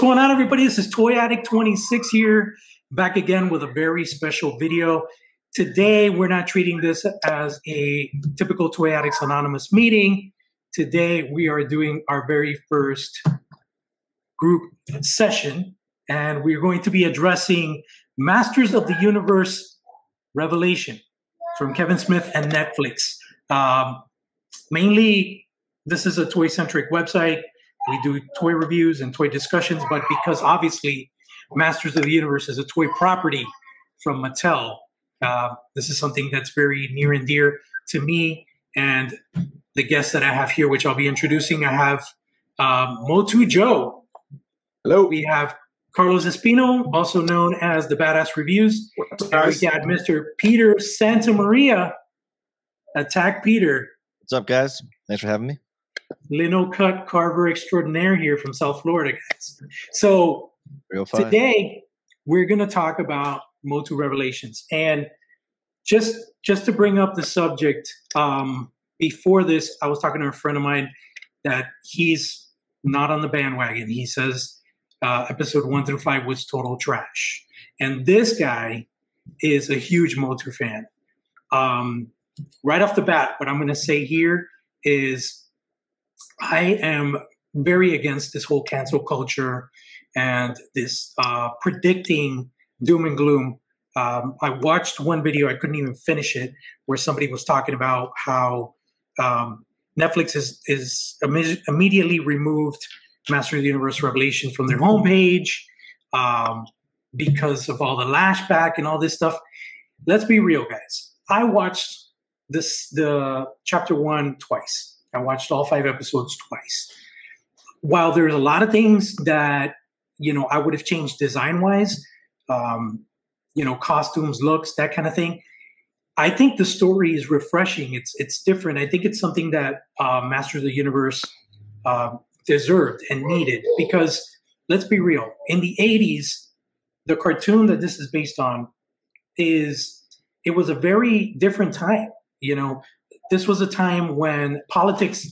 going on, everybody? This is Toy Addict 26 here, back again with a very special video. Today, we're not treating this as a typical Toy Addicts Anonymous meeting. Today, we are doing our very first group session, and we're going to be addressing Masters of the Universe Revelation from Kevin Smith and Netflix. Mainly, this is a toy-centric website. We do toy reviews and toy discussions, but because obviously Masters of the Universe is a toy property from Mattel, this is something that's very near and dear to me and the guests that I have here, which I'll be introducing. I have MOTU Joe. Hello. We have Carlos Espino, also known as the Badass Reviews. And we got Mr. Peter Santamaria. Attack Peter. What's up, guys? Thanks for having me. Lino Cut Carver extraordinaire here from South Florida, guys. So today we're going to talk about MOTU Revelations. And just to bring up the subject, before this, I was talking to a friend of mine that he's not on the bandwagon. He says episode 1 through 5 was total trash. And this guy is a huge MOTU fan. Right off the bat, what I'm going to say here is I am very against this whole cancel culture and this predicting doom and gloom. I watched one video, I couldn't even finish it, where somebody was talking about how Netflix is immediately removed Master of the Universe Revelation from their homepage because of all the lashback and all this stuff. Let's be real, guys. I watched the chapter 1 twice. I watched all 5 episodes twice. While there's a lot of things that, I would have changed design-wise, costumes, looks, that kind of thing, I think the story is refreshing. It's different. I think it's something that Masters of the Universe deserved and needed because, let's be real, in the 80s, the cartoon that this is based on it was a very different time. This was a time when politics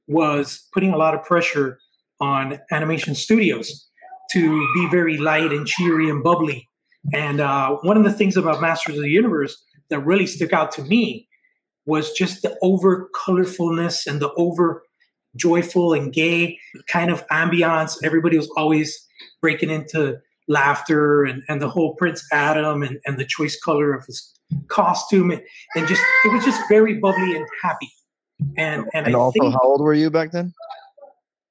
was putting a lot of pressure on animation studios to be very light and cheery and bubbly. And one of the things about Masters of the Universe that really stuck out to me was just the over colorfulness and the over joyful and gay kind of ambiance. Everybody was always breaking into laughter and the whole Prince Adam and the choice color of his costume and just it was just very bubbly and happy. And I also, think, how old were you back then?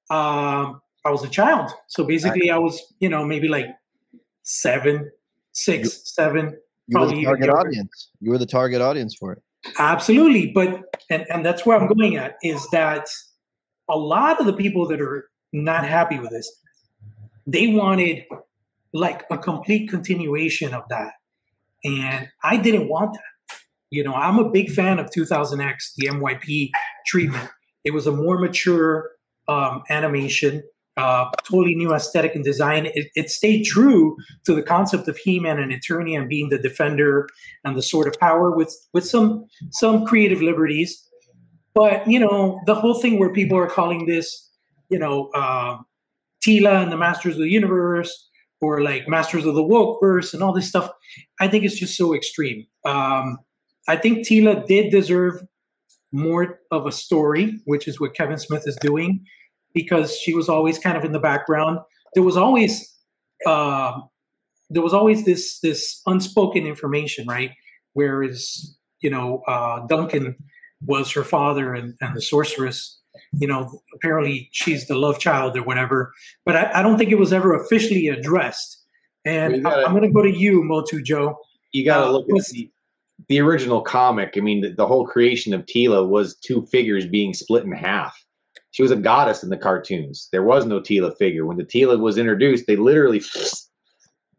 I was a child, so basically I was maybe like 7, 6, 7. You were the target audience. You were the target audience for it. Absolutely, but and that's where I'm going at is that a lot of the people that are not happy with this, they wanted like a complete continuation of that. And I didn't want that. I'm a big fan of 2000X, the MYP treatment. It was a more mature animation, totally new aesthetic and design. It stayed true to the concept of He-Man and Eternia and being the defender and the sword of power with some creative liberties. But, the whole thing where people are calling this, Tila and the Masters of the Universe, or like Masters of the Wokeverse and all this stuff, I think it's just so extreme. I think Tila did deserve more of a story, which is what Kevin Smith is doing, because she was always kind of in the background. There was always this unspoken information, right? Whereas, Duncan was her father and the sorceress, apparently she's the love child or whatever, but I don't think it was ever officially addressed. And I'm going to go to you, MOTU Joe. You got to look at the original comic. I mean, the whole creation of Tila was 2 figures being split in half. She was a goddess in the cartoons. There was no Tila figure. When the Tila was introduced, they literally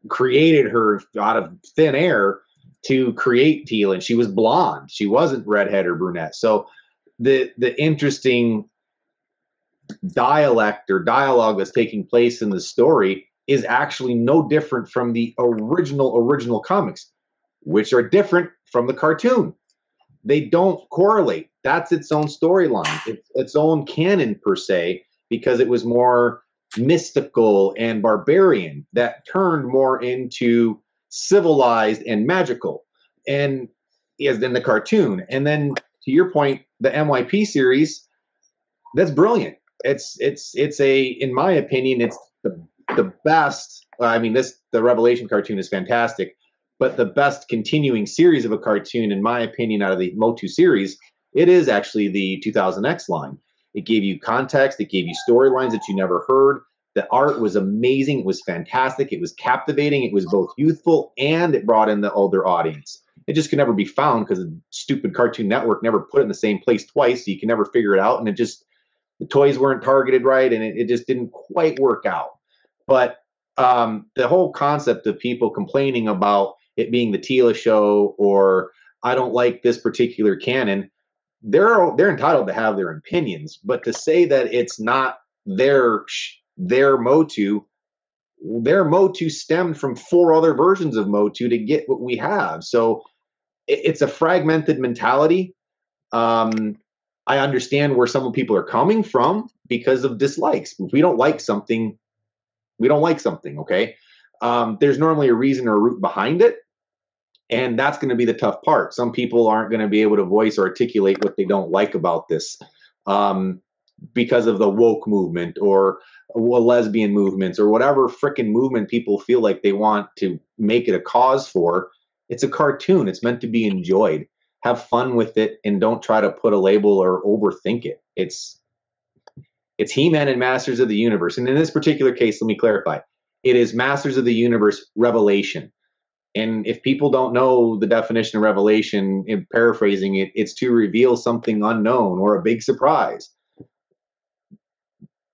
created her out of thin air to create Tila, and she was blonde. She wasn't redhead or brunette. So the interesting dialect or dialogue that's taking place in the story is actually no different from the original comics, which are different from the cartoon. They don't correlate. That's its own storyline. It's its own canon per se, because it was more mystical and barbarian that turned more into civilized and magical, and as in the cartoon. And then to your point, the MYP series, that's brilliant. It's a, in my opinion, it's the best. I mean, the Revelation cartoon is fantastic, but the best continuing series of a cartoon, in my opinion, out of the MOTU series, it is actually the 2000X line. It gave you context. It gave you storylines that you never heard. The art was amazing. It was fantastic. It was captivating. It was both youthful, and it brought in the older audience. It just could never be found because the stupid Cartoon Network never put it in the same place twice, so you can never figure it out. And the toys weren't targeted right, and it just didn't quite work out. But the whole concept of people complaining about it being the Tila show, or I don't like this particular canon, they're entitled to have their opinions. But to say that it's not their MOTU, their MOTU stemmed from 4 other versions of MOTU to get what we have. So it's a fragmented mentality. I understand where some people are coming from because of dislikes. If we don't like something, we don't like something, okay? There's normally a reason or a root behind it, and that's going to be the tough part. Some people aren't going to be able to voice or articulate what they don't like about this because of the woke movement or lesbian movements or whatever frickin' movement people feel like they want to make it a cause for. It's a cartoon. It's meant to be enjoyed. Have fun with it, and don't try to put a label or overthink it. It's He-Man and Masters of the Universe. And in this particular case, let me clarify. It is Masters of the Universe Revelation. And if people don't know the definition of revelation, in paraphrasing it, it's to reveal something unknown or a big surprise.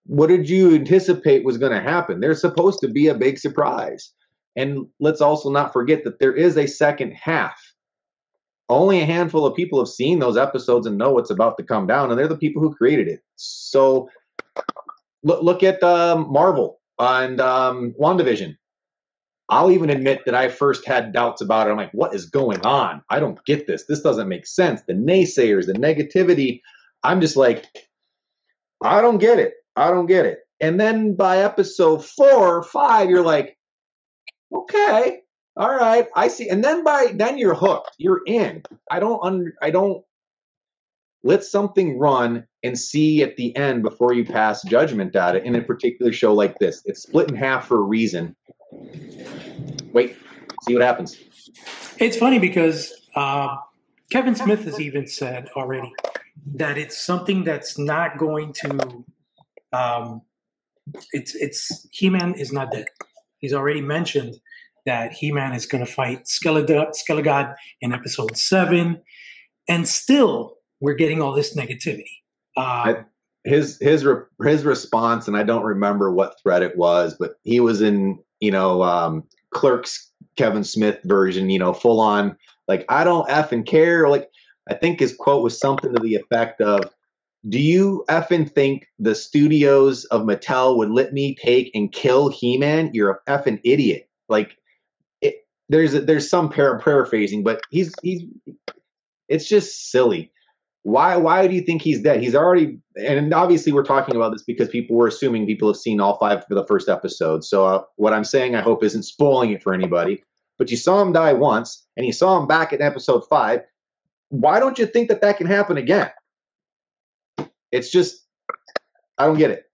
What did you anticipate was going to happen? There's supposed to be a big surprise. And let's also not forget that there is a second half. Only a handful of people have seen those episodes and know what's about to come down, and they're the people who created it. So look at Marvel and WandaVision. I'll even admit that I first had doubts about it. I'm like, what is going on? I don't get this. This doesn't make sense. The naysayers, the negativity. I'm just like, I don't get it. I don't get it. And then by episode 4 or 5, you're like, okay. All right, I see. And then you're hooked. You're in. I don't let something run and see at the end before you pass judgment at it in a particular show like this. It's split in half for a reason. Wait, see what happens. It's funny because Kevin Smith has even said already that it's something that's not going to it's He-Man is not dead. He's already mentioned that He-Man is going to fight Skelegod in episode 7, and still we're getting all this negativity. His response, and I don't remember what thread it was, but he was in Clerks Kevin Smith version, full on like, I don't effing care. Like, I think his quote was something to the effect of, "Do you effing think the studios of Mattel would let me take and kill He-Man? You're a effing idiot." Like, there's some paraphrasing, but it's just silly. Why do you think he's dead? He's already, and obviously we're talking about this because people have seen all 5 for the first episode. So what I'm saying, I hope, isn't spoiling it for anybody. But you saw him die once, and you saw him back in episode 5. Why don't you think that can happen again? It's just, I don't get it.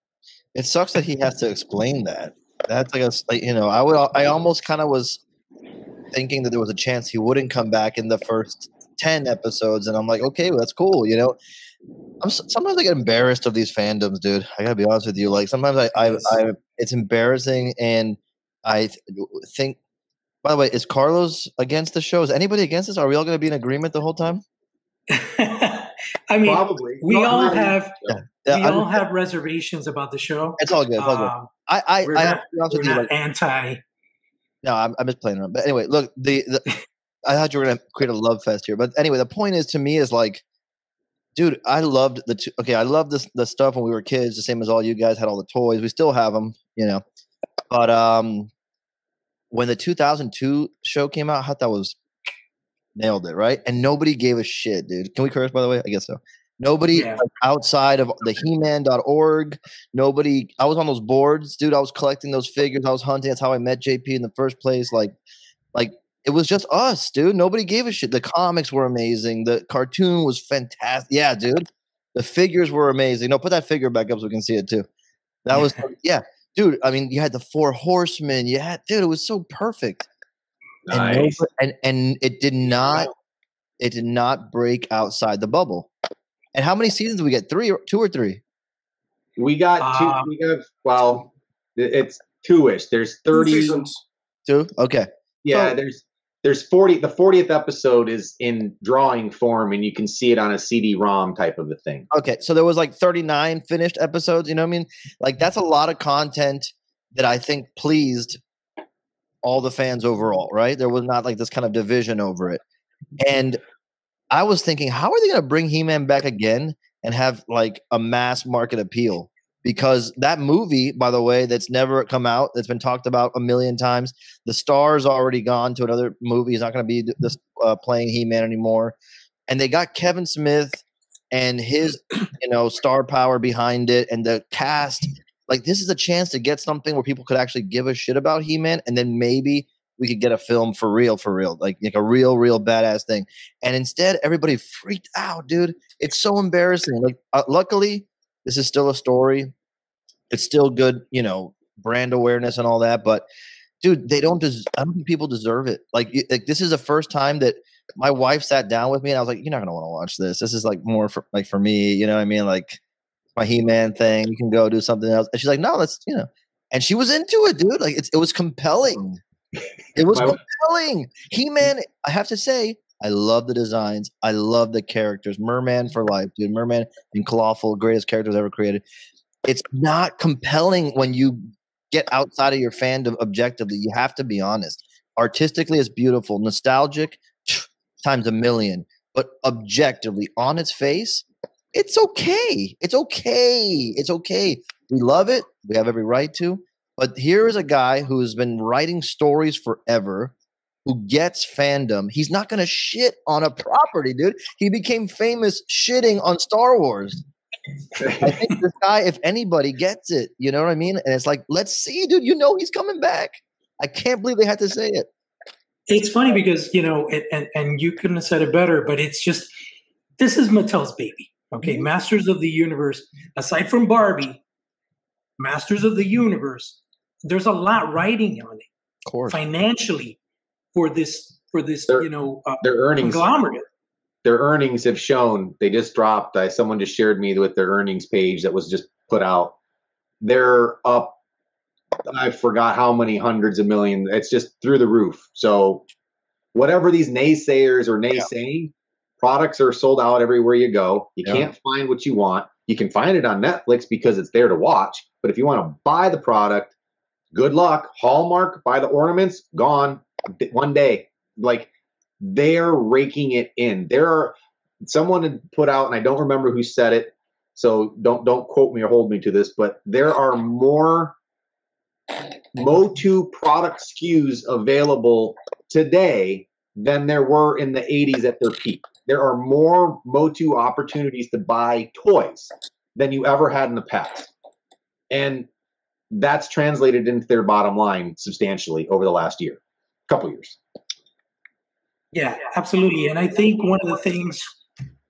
It sucks that he has to explain that. That's I almost kind of was thinking that there was a chance he wouldn't come back in the first 10 episodes, and I'm like, okay, well, that's cool, sometimes I get embarrassed of these fandoms, dude. I gotta be honest with you. Like, sometimes I it's embarrassing, and I think. By the way, is Carlos against the show? Is anybody against this? Are we all going to be in agreement the whole time? I mean, probably. We all have reservations about the show. It's all good. It's all good. We're not anti. No, I'm just playing around. But anyway, look, I thought you were going to create a love fest here. But anyway, the point is, to me, is like, dude, I loved I loved the stuff when we were kids, the same as all you guys had all the toys. We still have them, But when the 2002 show came out, I thought that was nailed it, right? And nobody gave a shit, dude. Can we curse, by the way? I guess so. Nobody outside of the He-Man.org. Nobody. I was on those boards, dude. I was collecting those figures. I was hunting. That's how I met JP in the first place. Like it was just us, dude. Nobody gave a shit. The comics were amazing. The cartoon was fantastic. Yeah, dude. The figures were amazing. No, put that figure back up so we can see it too. That was dude. I mean, you had the 4 Horsemen. You had, dude. It was so perfect. Nice. And it did not break outside the bubble. And how many seasons did we get? 2 or 3? We got 2. We have, well, it's 2-ish. There's 30 seasons. 2? Okay. Yeah, So, there's 40. The 40th episode is in drawing form, and you can see it on a CD-ROM type of a thing. okay. So there was like 39 finished episodes. You know what I mean? Like that's a lot of content that I think pleased all the fans overall, right? There was not like this kind of division over it. And I was thinking, how are they going to bring He-Man back again and have like a mass market appeal? Because that movie, by the way, that's never come out, that's been talked about a million times. The star's already gone to another movie. He's not going to be this playing He-Man anymore. And they got Kevin Smith and his, star power behind it, and the cast. Like, this is a chance to get something where people could actually give a shit about He-Man, and then maybe we could get a film for real, like a real badass thing. And instead, everybody freaked out, dude. It's so embarrassing. Like, luckily, this is still a story. It's still good, brand awareness and all that. But, dude, I don't think people deserve it. Like, this is the first time that my wife sat down with me, and I was like, "You're not gonna want to watch this. This is like more for me." You know what I mean? Like my He-Man thing. You can go do something else. And she's like, "No, let's." And she was into it, dude. Like it was compelling. It was compelling. He-Man. I have to say, I love the designs. I love the characters. Merman for life, dude. Merman and Clawful, greatest characters ever created. It's not compelling when you get outside of your fandom objectively. You have to be honest. Artistically, it's beautiful. Nostalgic, times a million. But objectively, on its face, it's okay. It's okay. It's okay. We love it. We have every right to. But here is a guy who's been writing stories forever, who gets fandom. He's not going to shit on a property, dude. He became famous shitting on Star Wars. I think this guy, if anybody, gets it. You know what I mean? And it's like, let's see, dude. He's coming back. I can't believe they had to say it. It's funny because, and you couldn't have said it better, but it's just, this is Mattel's baby. Okay. Mm-hmm. Masters of the Universe, aside from Barbie, Masters of the Universe, there's a lot riding on it. Of course. Financially for this their earnings conglomerate. Their earnings have shown, they just dropped, someone just shared me with their earnings page that was just put out. They're up, I forgot how many hundreds of millions. It's just through the roof. So whatever these naysayers are naysaying, products are sold out everywhere you go. You can't find what you want. You can find it on Netflix because it's there to watch. But if you want to buy the product, good luck. Hallmark, buy the ornaments, gone one day. Like, they're raking it in. Someone had put out, and I don't remember who said it, so don't quote me or hold me to this, but there are more MOTU product SKUs available today than there were in the 80s at their peak. There are more MOTU opportunities to buy toys than you ever had in the past. And that's translated into their bottom line substantially over the last couple years. Yeah, absolutely. And I think one of the things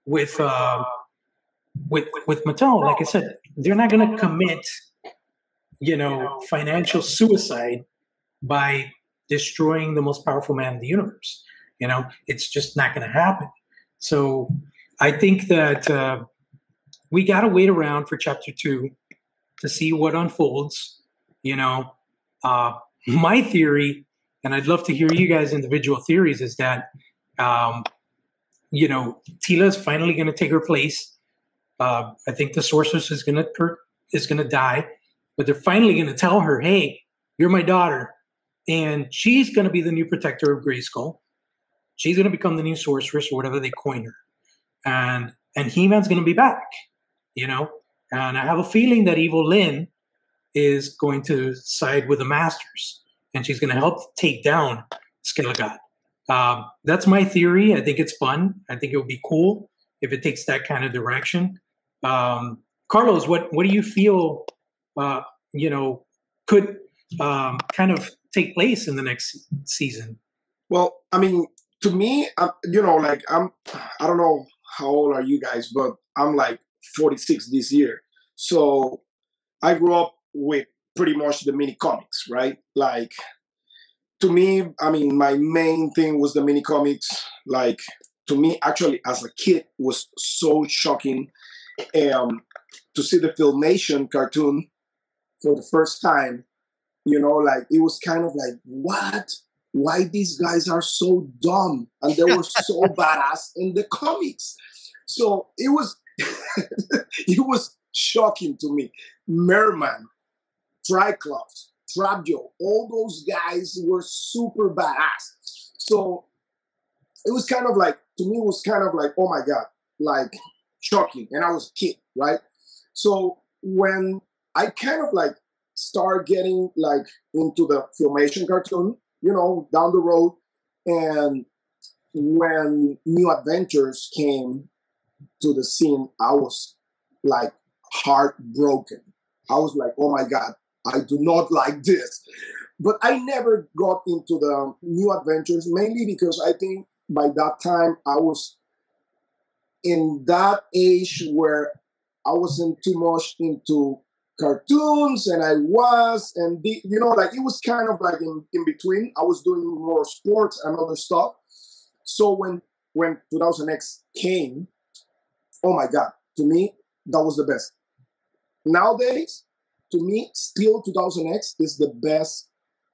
with Mattel, like I said, they're not going to commit, financial suicide by destroying the most powerful man in the universe. It's just not going to happen. So I think that we got to wait around for Chapter 2 to see what unfolds. My theory, and I'd love to hear you guys' individual theories, is that, Tila is finally going to take her place. I think the sorceress is going to die, but they're finally going to tell her, "Hey, you're my daughter," and she's going to be the new protector of Grayskull. She's going to become the new sorceress, or whatever they coin her, and He-Man's going to be back. And I have a feeling that Evil Lynn is going to side with the Masters, and she's going to help take down Skelegot. That's my theory. I think it's fun. I think it would be cool if it takes that kind of direction. Carlos, what do you feel, could kind of take place in the next season? Well, I mean, to me, I don't know how old are you guys, but I'm like 46 this year. So I grew up with pretty much the mini comics, right? Like, to me, I mean, my main thing was the mini comics. Like, to me, actually, as a kid, was so shocking to see the Filmation cartoon for the first time. Like, it was kind of like, what? Why these guys are so dumb? And they were so badass in the comics. So it was, it was shocking to me. Merman, Triclops, Trapjaw, all those guys were super badass. So it was kind of like, to me, it was kind of like, oh my God, like shocking. And I was a kid, right? So when I kind of like start getting like into the Filmation cartoon, down the road, and when New Adventures came to the scene, I was like heartbroken. I was like, oh my God, I do not like this. But I never got into the New Adventures, mainly because I think by that time I was in that age where I wasn't too much into cartoons, and it was kind of like in between. I was doing more sports and other stuff. So when 2000X came, oh my God, to me, that was the best. Nowadays, to me, still 2000X is the best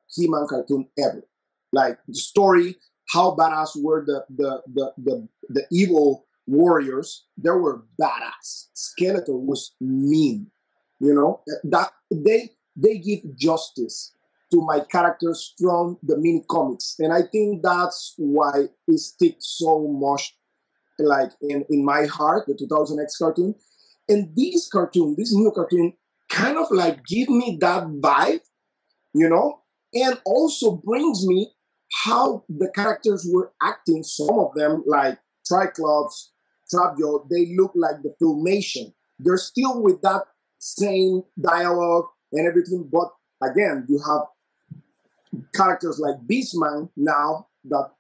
He-Man cartoon ever. Like, the story, how badass were the evil warriors. They were badass. Skeletor was mean. That they give justice to my characters from the mini comics, and I think that's why it sticks so much, like in my heart, the 2000X cartoon. And this new cartoon, kind of like give me that vibe, and also brings me how the characters were acting. Some of them, like Triclops, Trapjaw, they look like the Filmation. They're still with that same dialogue and everything, but again, you have characters like Beastman now that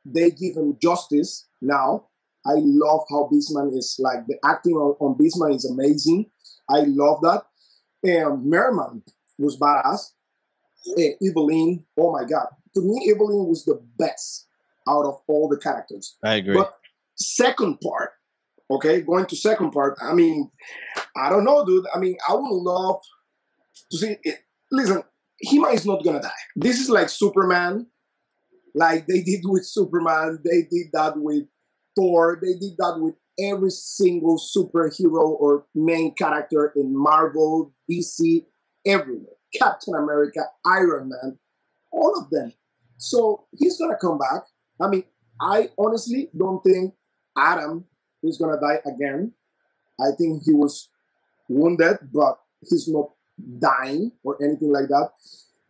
they give him justice now. I love how Beastman is, like, the acting on Beastman is amazing. I love that. And Merman was badass. Evelyn, oh my God. To me, Evelyn was the best out of all the characters. I agree. But second part, okay, going to second part, I mean, I don't know, dude. I mean, I would love to see it. Listen, He-Man is not gonna die. This is like Superman, like they did with Superman. They did that with Thor. They did that with every single superhero or main character in Marvel, DC, everywhere. Captain America, Iron Man, all of them. So he's gonna come back. I mean, I honestly don't think Adam is gonna die again. I think he was wounded, but he's not dying or anything like that.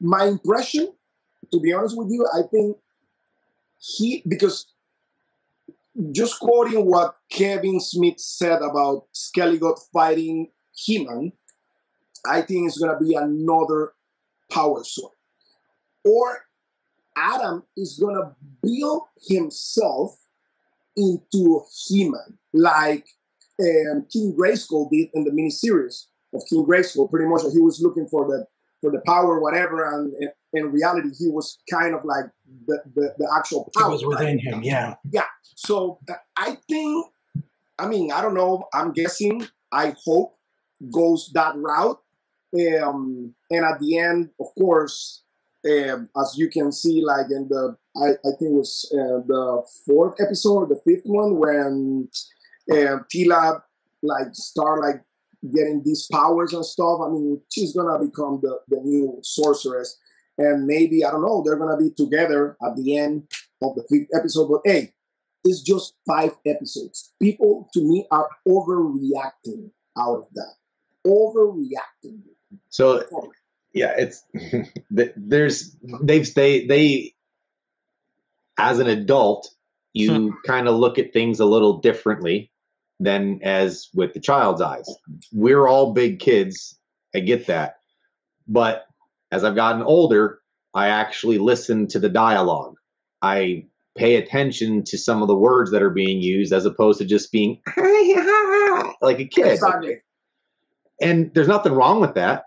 My impression, to be honest with you, I think because just quoting what Kevin Smith said about Skeletor fighting He-Man, I think it's going to be another power sword. Or Adam is going to build himself into He-Man, like King Grayskull did in the miniseries of King Grayskull. Pretty much, he was looking for the power, whatever, and in reality, he was kind of like the actual power. It was within him, yeah. Yeah. So I think, I mean, I don't know. I'm guessing. I hope goes that route. And at the end, of course, as you can see, like in I think it was the fourth episode, the fifth one, when Tila start getting these powers and stuff. I mean, she's gonna become the new sorceress, and maybe, I don't know, they're gonna be together at the end of the fifth episode. But hey, it's just 5 episodes. People, to me, are overreacting out of that. Overreacting. So yeah, it's they as an adult, you kind of look at things a little differently. than as with the child's eyes. We're all big kids. I get that. But as I've gotten older, I actually listen to the dialogue. I pay attention to some of the words that are being used as opposed to just being like a kid. Exactly. And there's nothing wrong with that.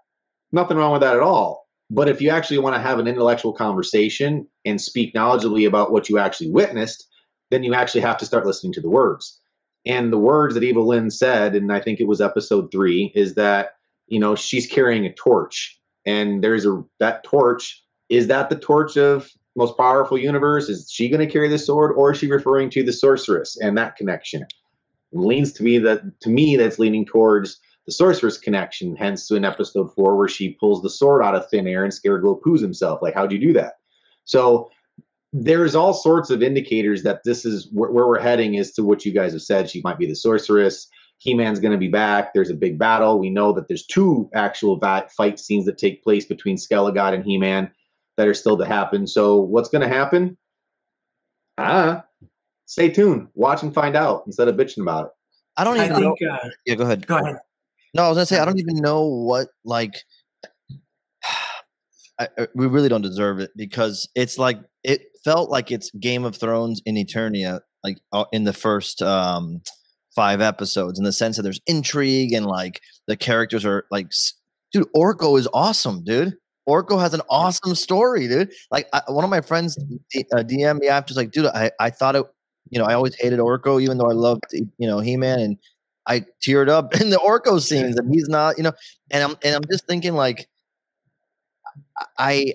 Nothing wrong with that at all. But if you actually want to have an intellectual conversation and speak knowledgeably about what you actually witnessed, then you actually have to start listening to the words. And the words that Eva Lynn said, and I think it was episode 3, is that, you know, she's carrying a torch. And there's that torch. Is that the torch of most powerful universe? Is she going to carry the sword, or is she referring to the sorceress and that connection? It leans to me that's leaning towards the sorceress connection, hence to in episode 4 where she pulls the sword out of thin air and Scareglow poos himself. Like, how'd you do that? So there's all sorts of indicators that this is where we're heading, is to what you guys have said. She might be the sorceress. He-Man's going to be back. There's a big battle. We know that there's 2 actual fight scenes that take place between Skelegod and He-Man that are still to happen. So what's going to happen? Stay tuned. Watch and find out instead of bitching about it. I don't even know. Yeah, go ahead. Go ahead. No, I was gonna say I don't even know what, like. We really don't deserve it, because it's like it felt like it's Game of Thrones in Eternia, like in the first 5 episodes, in the sense that there's intrigue and like the characters are like, dude, Orko is awesome, dude. Orko has an awesome story, dude. Like one of my friends DM me after, like, dude, I thought it, you know, I always hated Orko, even though I loved, you know, He-Man, and I teared up in the Orko scenes, and he's not, you know, and I'm just thinking, like, I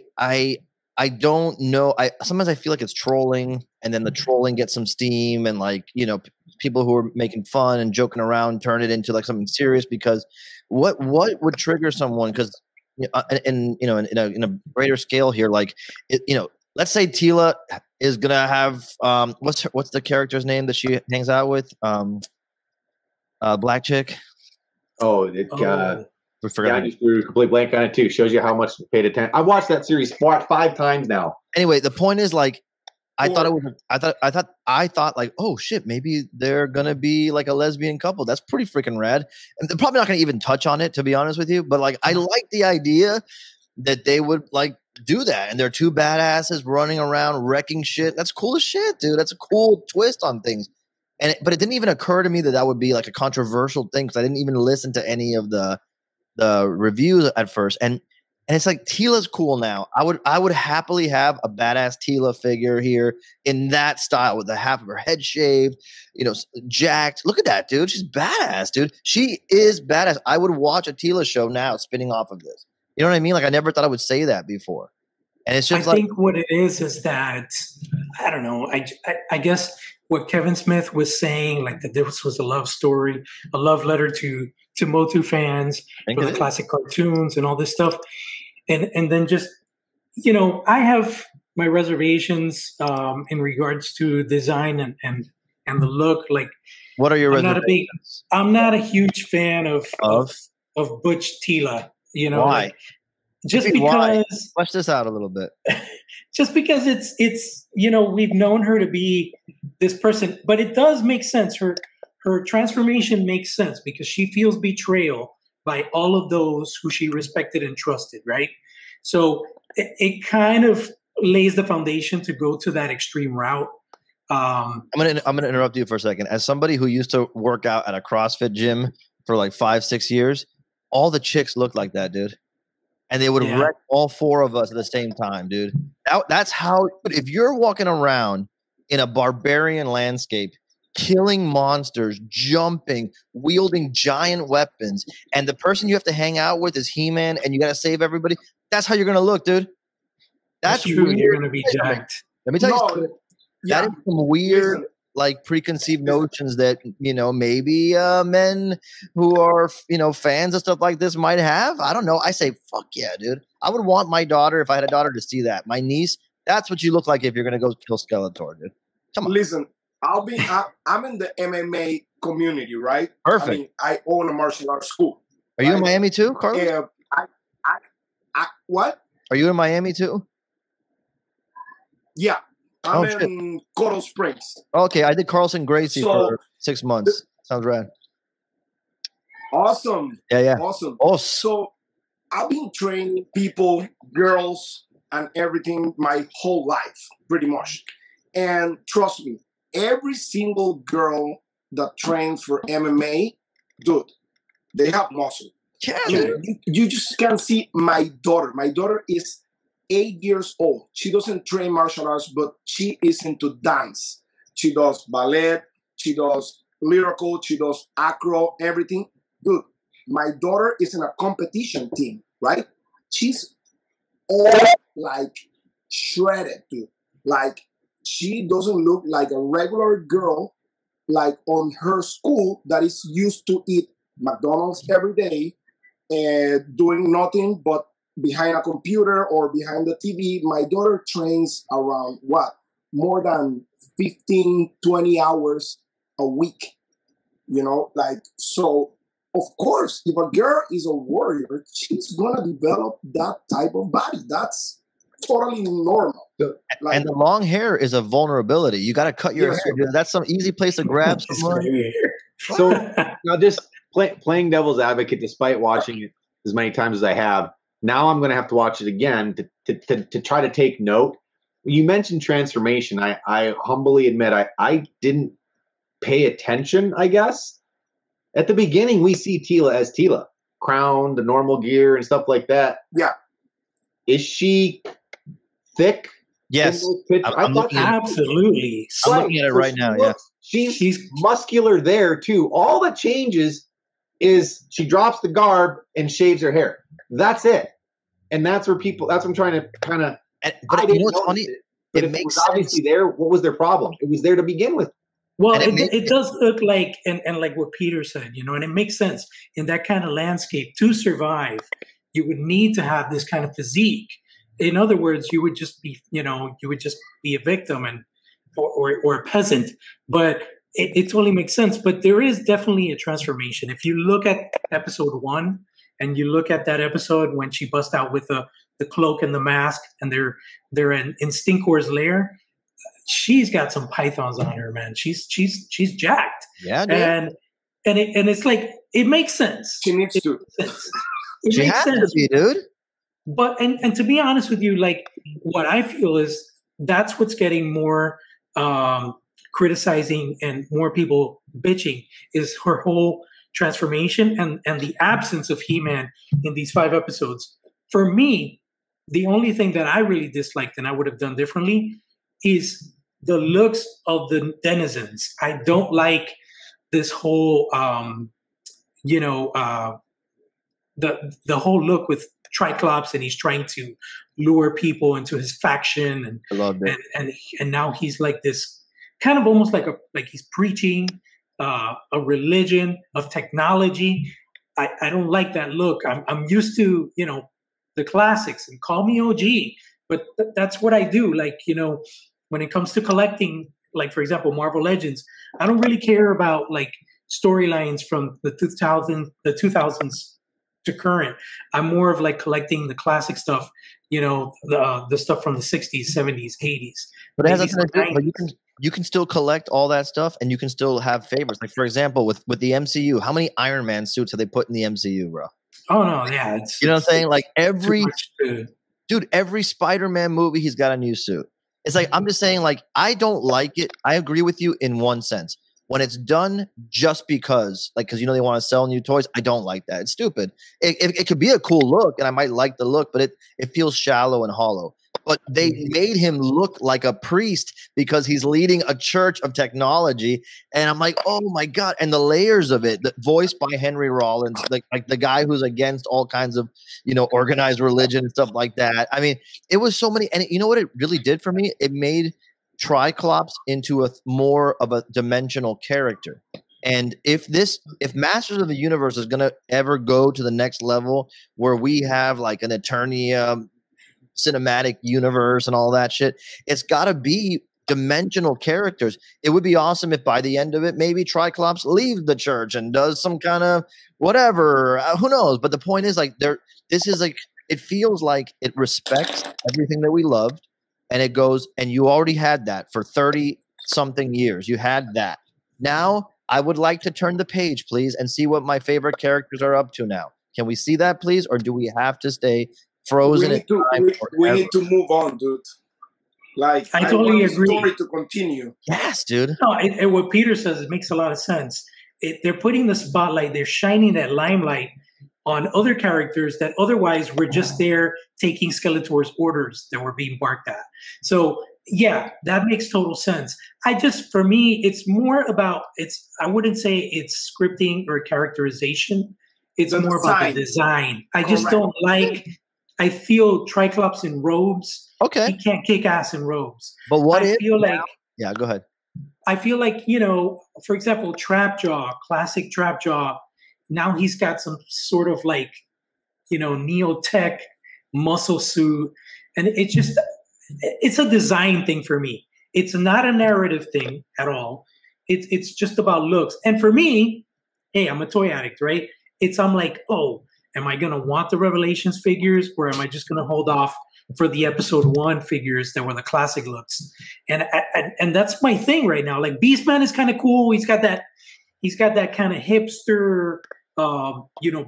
don't know. Sometimes I feel like it's trolling, and then the trolling gets some steam, and like, you know, people who are making fun and joking around turn it into like something serious, because what would trigger someone? Because in a greater scale here, like, you know, let's say Tila is gonna have what's the character's name that she hangs out with? Black chick. We forgot. I just threw a complete blank on it too. Shows you how much paid attention. I watched that series 5 times now. Anyway, the point is, like, I thought like, oh shit, maybe they're gonna be like a lesbian couple. That's pretty freaking rad. And they're probably not gonna even touch on it, to be honest with you. But like, I like the idea that they would like do that, and they're 2 badasses running around wrecking shit. That's cool as shit, dude. That's a cool twist on things. But it didn't even occur to me that that would be like a controversial thing, because I didn't even listen to any of the reviews at first. And it's like, Tila's cool now. I would happily have a badass Tila figure here in that style, with the half of her head shaved, you know, jacked. Look at that, dude. She's badass, dude. She is badass. I would watch a Tila show now spinning off of this. You know what I mean? Like, I never thought I would say that before. And it's just, I think what it is that, I don't know. I guess what Kevin Smith was saying, like, that this was a love story, a love letter to MOTU fans for the classic cartoons and all this stuff. And then just, you know, I have my reservations in regards to design and the look. Like, what are your reservations? I'm not a huge fan of Butch Tila, you know. Why? Like, just because, flesh this out a little bit. Just because it's you know, we've known her to be this person, but it does make sense. Her transformation makes sense because she feels betrayal by all of those who she respected and trusted, right? So it kind of lays the foundation to go to that extreme route. I'm gonna interrupt you for a second. As somebody who used to work out at a CrossFit gym for like 5-6 years, all the chicks look like that, dude. And they would wreck all 4 of us at the same time, dude. That's how, if you're walking around in a barbarian landscape, killing monsters, jumping, wielding giant weapons, and the person you have to hang out with is He-Man, and you got to save everybody, that's how you're going to look, dude. That's true. Weird. You're going to be jacked. Let me tell you something. That is some weird, like, preconceived notions that, you know, maybe men who are, you know, fans of stuff like this might have. I don't know. I say, fuck yeah, dude. I would want my daughter, if I had a daughter, to see that. My niece, that's what you look like if you're going to go kill Skeletor, dude. Come on. Listen, I'm in the MMA community, right? Perfect. I mean, I own a martial arts school. Are you in Miami too, Carlos? What? Are you in Miami too? Yeah. I'm in Coral Springs. Okay, I did Carlson Gracie for 6 months. Sounds rad. Awesome. Yeah. Awesome. Oh, So I've been training people, girls, and everything my whole life, pretty much. And trust me, every single girl that trains for MMA, dude, they have muscle. yeah. You just can see my daughter. My daughter is 8 years old. She doesn't train martial arts, but she is into dance. She does ballet. She does lyrical. She does acro, everything. Dude, my daughter is in a competition team, right? She's all like shredded, dude. Like she doesn't look like a regular girl, like on her school that is used to eat McDonald's every day and doing nothing but behind a computer or behind the TV. My daughter trains around what? More than 15, 20 hours a week, you know, like, so of course, if a girl is a warrior, she's gonna develop that type of body. That's totally normal. Like, And the long hair is a vulnerability. You got to cut your hair. Dude. That's some easy place to grab someone. So now, just playing devil's advocate, despite watching it as many times as I have, now I'm going to have to watch it again to try to take note. You mentioned transformation. I humbly admit I didn't pay attention, I guess. At the beginning, we see Teela as Teela, crown, the normal gear, and stuff like that. Yeah. Is she thick? Yes. Absolutely. I'm looking at it right now. Yeah. She's muscular there too. All that changes is she drops the garb and shaves her hair. That's it. And that's where people. That's what I'm trying to kind of. But you know what's funny? But it makes sense. Obviously there. What was their problem? It was there to begin with. Well, it does look like, and like what Peter said, you know, and it makes sense in that kind of landscape. To survive, you would need to have this kind of physique. In other words, you would just be, you know, a victim and or a peasant. But it totally makes sense. But there is definitely a transformation. If you look at episode 1 and you look at that episode when she busts out with the cloak and the mask and they're in Stinkor's lair. She's got some pythons on her, man. She's jacked. Yeah, dude. And it's like it makes sense. She needs to. It makes sense. To be, dude. But and to be honest with you, like what I feel is that's what's getting more criticizing and more people bitching is her whole transformation and the absence of He-Man in these 5 episodes. For me, the only thing that I really disliked and I would have done differently is the looks of the denizens. I don't like this whole, the whole look with Triclops, and he's trying to lure people into his faction, and I love that. And now he's like this kind of almost like he's preaching a religion of technology. I don't like that look. I'm used to the classics, and call me OG, but that's what I do. Like when it comes to collecting, like for example, Marvel Legends, I don't really care about like storylines from the 2000s to current. I'm more of like collecting the classic stuff, the stuff from the 60s, 70s, 80s. But it has nothing to do. But you can still collect all that stuff, and you can still have favorites. Like for example, with the MCU, how many Iron Man suits have they put in the MCU, bro? Oh no, yeah, you know what I'm saying? Like every Spider-Man movie, he's got a new suit. It's like, I'm just saying, like, I don't like it. I agree with you in one sense. When it's done just because, like, because they want to sell new toys, I don't like that. It's stupid. It could be a cool look, and I might like the look, but it feels shallow and hollow. But they made him look like a priest because he's leading a church of technology, and I'm like, oh my god! And the layers of it, voiced by Henry Rollins, like the guy who's against all kinds of organized religion and stuff like that. I mean, it was so many, and you know what it really did for me? It made Triclops into a more of a dimensional character. And if Masters of the Universe is going to ever go to the next level where we have like an Eternia cinematic universe and all that shit, it's got to be dimensional characters. It would be awesome if by the end of it, maybe Triclops leaves the church and does some kind of whatever. Who knows? But the point is, like, this is like, it feels like it respects everything that we loved. And it goes, and you already had that for 30 something years. You had that. Now I would like to turn the page, please, and see what my favorite characters are up to now. Can we see that, please? Or do we have to stay frozen in time we need to move on, dude. Like, I totally want agree. The story to continue. Yes, dude. No, and what Peter says, it makes a lot of sense. They're putting the spotlight, they're shining that limelight on other characters that otherwise were just there taking Skeletor's orders that were being barked at. So, yeah, that makes total sense. For me, it's more about, I wouldn't say it's scripting or characterization. It's more about the design. I just don't like, I feel Triclops in robes. Okay. He can't kick ass in robes. But what I feel like, yeah, go ahead. I feel like, for example, Trapjaw, classic Trapjaw, now he's got some sort of like, neo-tech muscle suit. And it's a design thing for me. It's not a narrative thing at all. It's just about looks. And for me, hey, I'm a toy addict, right? I'm like, oh, am I going to want the Revelations figures, or am I just going to hold off for the episode 1 figures that were the classic looks? And that's my thing right now. Like, Beastman is kind of cool. He's got that kind of hipster,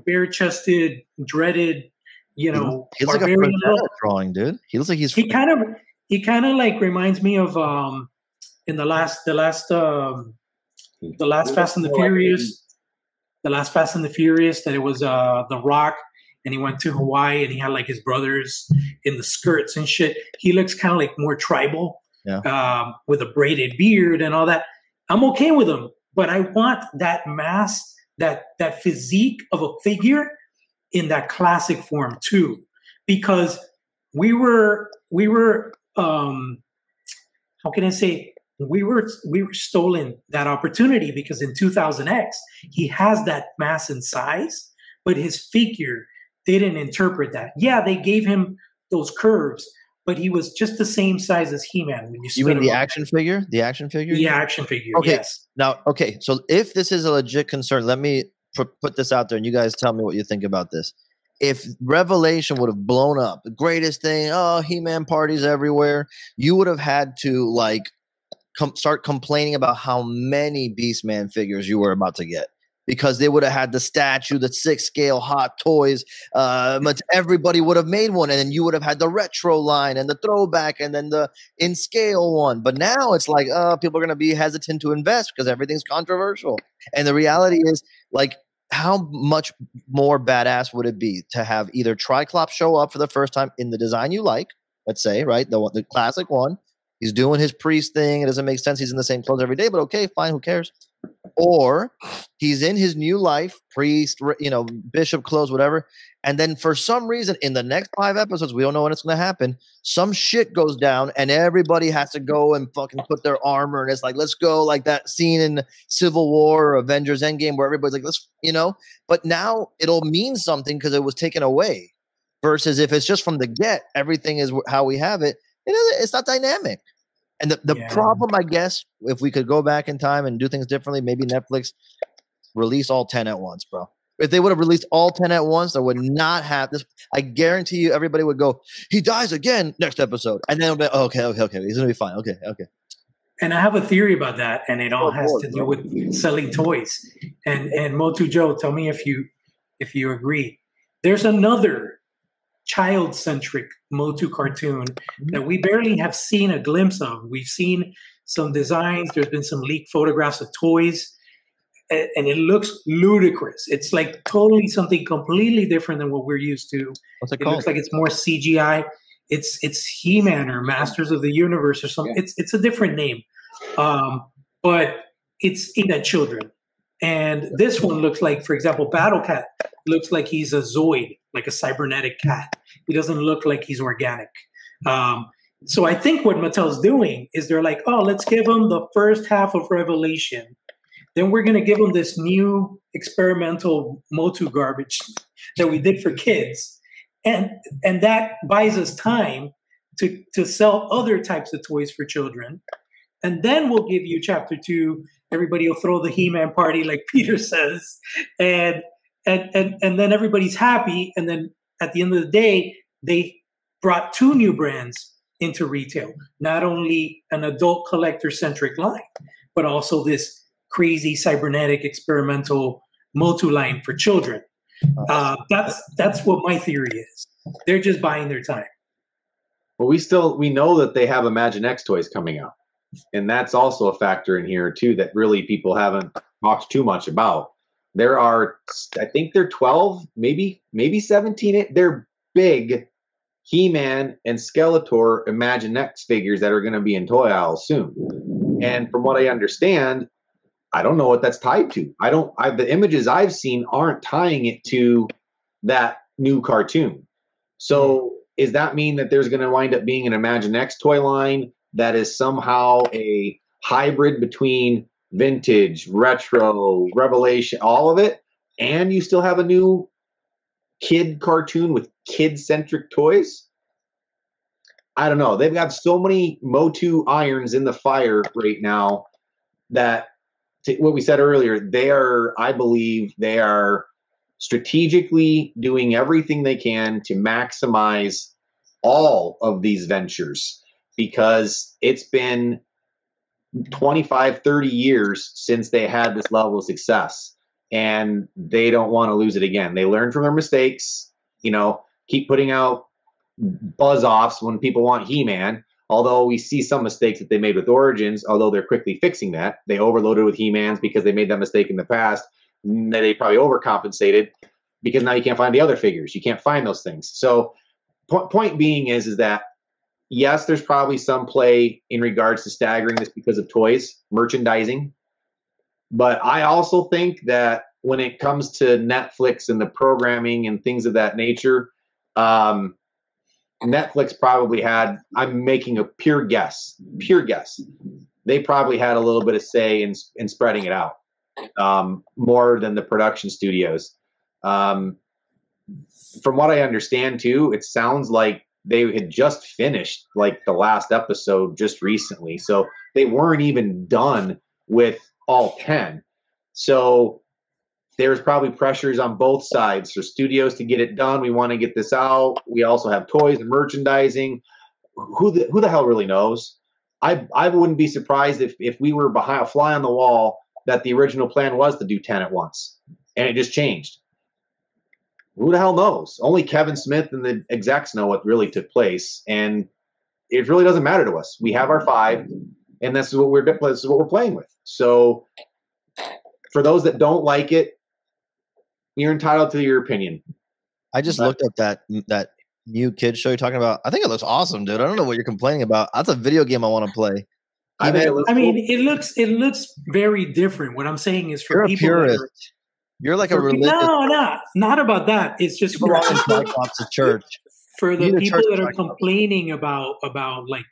bare-chested, dreaded, he looks like a Frazetta drawing, dude. He looks like he kind of like reminds me of in the last Fast and the Furious. The last Fast and the Furious, that it was The Rock, and he went to Hawaii, and he had like his brothers in the skirts and shit. He looks kind of like more tribal, with a braided beard and all that. I'm okay with him, but I want that mass, that physique of a figure in that classic form too, because we were how can I say, we were stolen that opportunity, because in 2000X he has that mass and size, but his figure didn't interpret that. Yeah, they gave him those curves, but he was just the same size as He-Man. When you mean the action figure? The action figure? The action figure. Okay. Yes. Now, okay. So if this is a legit concern, let me put this out there, and you guys tell me what you think about this. If Revelation would have blown up, the greatest thing, He-Man parties everywhere, you would have had to start complaining about how many Beastman figures you were about to get, because they would have had the statue, the 6-scale Hot Toys. Everybody would have made one, and then you would have had the retro line and the throwback and then the in-scale one. But now it's like, people are going to be hesitant to invest because everything's controversial. And the reality is, like, how much more badass would it be to have either Triclops show up for the first time in the design you like, let's say, right, the classic one. He's doing his priest thing. It doesn't make sense. He's in the same clothes every day, but okay, fine. Who cares? Or he's in his new life, priest, bishop clothes, whatever. And then for some reason, in the next 5 episodes, we don't know when it's going to happen, some shit goes down and everybody has to go and fucking put their armor. And it's like, let's go, like that scene in Civil War or Avengers Endgame where everybody's like, let's, but now it'll mean something because it was taken away, versus if it's just from the get, everything is how we have it. It's not dynamic. And the problem, I guess, if we could go back in time and do things differently, maybe Netflix release all 10 at once, bro. If they would have released all 10 at once, there would not have this. I guarantee you everybody would go, he dies again next episode. And then it'll be, okay. He's going to be fine. Okay. And I have a theory about that, and it all has to do with selling toys. And Motu Joe, tell me if you agree. There's another child-centric MOTU cartoon that we barely have seen a glimpse of. We've seen some designs. There's been some leaked photographs of toys, and it looks ludicrous. It's like totally something completely different than what we're used to. What's it called? Looks like it's more CGI. It's He-Man or Masters of the Universe or something. Yeah. It's a different name, but it's aimed at children. And this one looks like, for example, Battle Cat looks like he's a Zoid, like a cybernetic cat. He doesn't look like he's organic. So I think what Mattel's doing is they're like, oh, let's give him the first half of Revelation. Then we're going to give him this new experimental MOTU garbage that we did for kids. And that buys us time to sell other types of toys for children. And then we'll give you chapter 2. Everybody will throw the He-Man party, like Peter says, and then everybody's happy. And then at the end of the day, they brought 2 new brands into retail. Not only an adult collector-centric line, but also this crazy cybernetic experimental MOTU line for children. That's what my theory is. They're just buying their time. Well, we know that they have Imaginext toys coming out, and that's also a factor in here too that really people haven't talked too much about. There are, I think they're 12, maybe 17. They're big He-Man and Skeletor Imaginext figures that are going to be in toy aisles soon. And from what I understand, I don't know what that's tied to. The images I've seen aren't tying it to that new cartoon. So does that mean that there's going to wind up being an Imaginext toy line that is somehow a hybrid between vintage, retro, revelation, all of it, and you still have a new kid cartoon with kid-centric toys? I don't know. They've got so many MOTU irons in the fire right now that, what we said earlier, I believe they are strategically doing everything they can to maximize all of these ventures, because it's been 25, 30 years since they had this level of success, and they don't want to lose it again. They learn from their mistakes, keep putting out buzz-offs when people want He-Man, although we see some mistakes that they made with Origins, although they're quickly fixing that. They overloaded with He-Mans because they made that mistake in the past. They probably overcompensated because now you can't find the other figures. You can't find those things. So point being is that, yes, there's probably some play in regards to staggering this because of toys, merchandising. But I also think that when it comes to Netflix and the programming and things of that nature, Netflix probably had, I'm making a pure guess, they probably had a little bit of say in spreading it out, more than the production studios. From what I understand too, it sounds like they had just finished like the last episode just recently. So they weren't even done with all 10. So there's probably pressures on both sides for studios to get it done. We want to get this out. We also have toys and merchandising. Who the hell really knows? I wouldn't be surprised if we were behind a fly on the wall that the original plan was to do 10 at once and it just changed. Who the hell knows? Only Kevin Smith and the execs know what really took place, and it really doesn't matter to us. We have our 5, and this is what we're playing with. So, for those that don't like it, you're entitled to your opinion. I just looked up that new kid show you're talking about. I think it looks awesome, dude. I don't know what you're complaining about. That's a video game I want to play. It looks very different. What I'm saying is, for people that are, you're like a religious. No, not about that. It's just for the church. For the people that are complaining about like,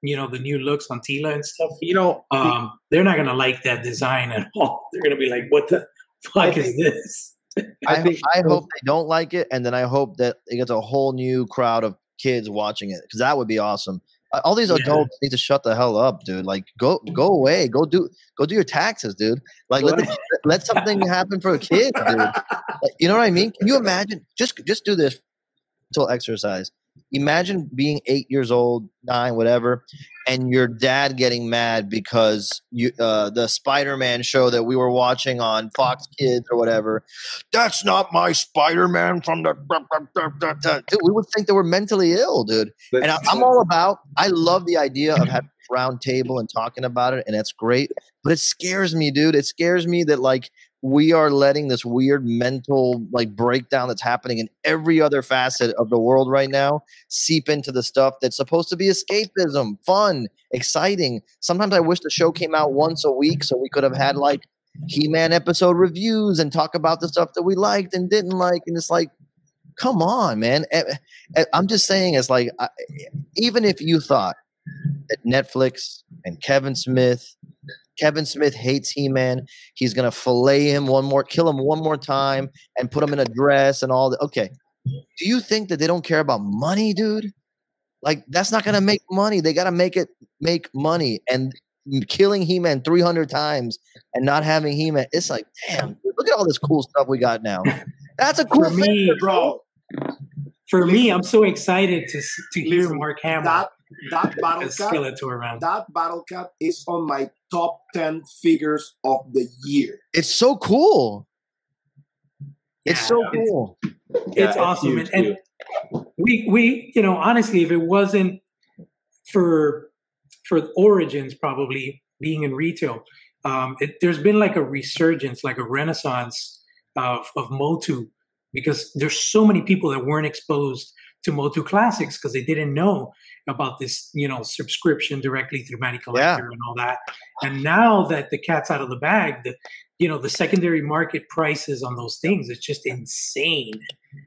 the new looks on Tila and stuff. They're not gonna like that design at all. They're gonna be like, "What the fuck is this?" I hope they don't like it, and then I hope that it gets a whole new crowd of kids watching it, because that would be awesome. All these adults need to shut the hell up, dude. Like, go away. Go do your taxes, dude. Like, let something happen for a kid, dude. Like, you know what I mean? Can you imagine? Just do this little exercise. Imagine being 8 years old, 9, whatever, and your dad getting mad because the Spider-Man show that we were watching on Fox Kids or whatever, that's not my Spider-Man from the dude, we would think they were mentally ill, dude. And I love the idea of having a round table and talking about it, and that's great. But it scares me, dude. It scares me that, like, we are letting this weird mental, like, breakdown that's happening in every other facet of the world right now seep into the stuff that's supposed to be escapism, fun, exciting. Sometimes I wish the show came out once a week so we could have had, like, He-Man episode reviews and talk about the stuff that we liked and didn't like. And it's like, come on, man. I'm just saying, it's like, even if you thought that Netflix and Kevin Smith hates He-Man, he's going to kill him one more time and put him in a dress and all that. Okay. Do you think that they don't care about money, dude? Like, that's not going to make money. They got to make money. And killing He-Man 300 times and not having He-Man, it's like, damn, look at all this cool stuff we got now. That's a cool thing, bro. For me, I'm so excited to hear Mark Hamill. that battle It's cat, Skeletor, man. that battle cat is on my top 10 figures of the year. It's so cool. It's Yeah, so cool. It's awesome. And we, you know, honestly, if it wasn't for Origins probably being in retail, there's been like a resurgence, like a renaissance of MOTU, because there's so many people that weren't exposed to MOTU Classics because they didn't know about this, you know, subscription directly through Matty Collector and all that. And now that the cat's out of the bag, you know, the secondary market prices on those things, it's just insane,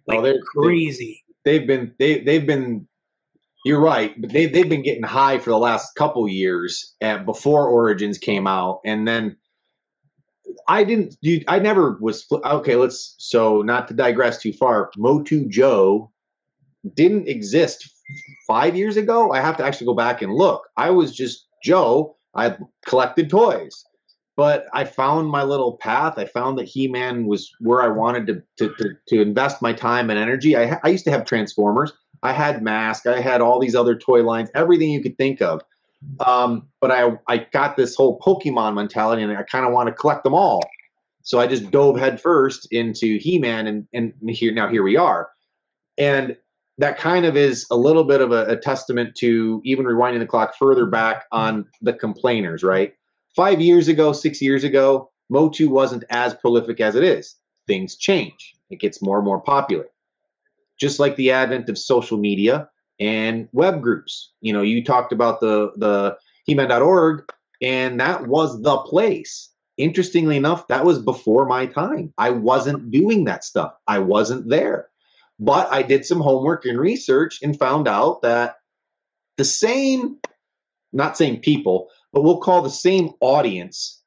like crazy. They've been. You're right, but they've been getting high for the last couple years before Origins came out, and then I never was okay. So not to digress too far. MOTU Joe didn't exist 5 years ago. I have to actually go back and look. I was just Joe. I collected toys. But I found my little path. I found that He-Man was where I wanted to invest my time and energy. I used to have Transformers. I had Mask. I had all these other toy lines, everything you could think of. But I got this whole Pokemon mentality, and I kind of want to collect them all. So I just dove headfirst into He-Man, and here we are. And that kind of is a little bit of a testament to even rewinding the clock further back on the complainers, right? 5 years ago, 6 years ago, MOTU wasn't as prolific as it is. Things change. It gets more and more popular. Just like the advent of social media and web groups. You know, you talked about the He-Man.org, and that was the place. Interestingly enough, that was before my time. I wasn't doing that stuff. I wasn't there. But I did some homework and research and found out that the same, not same people, but we'll call the same audience,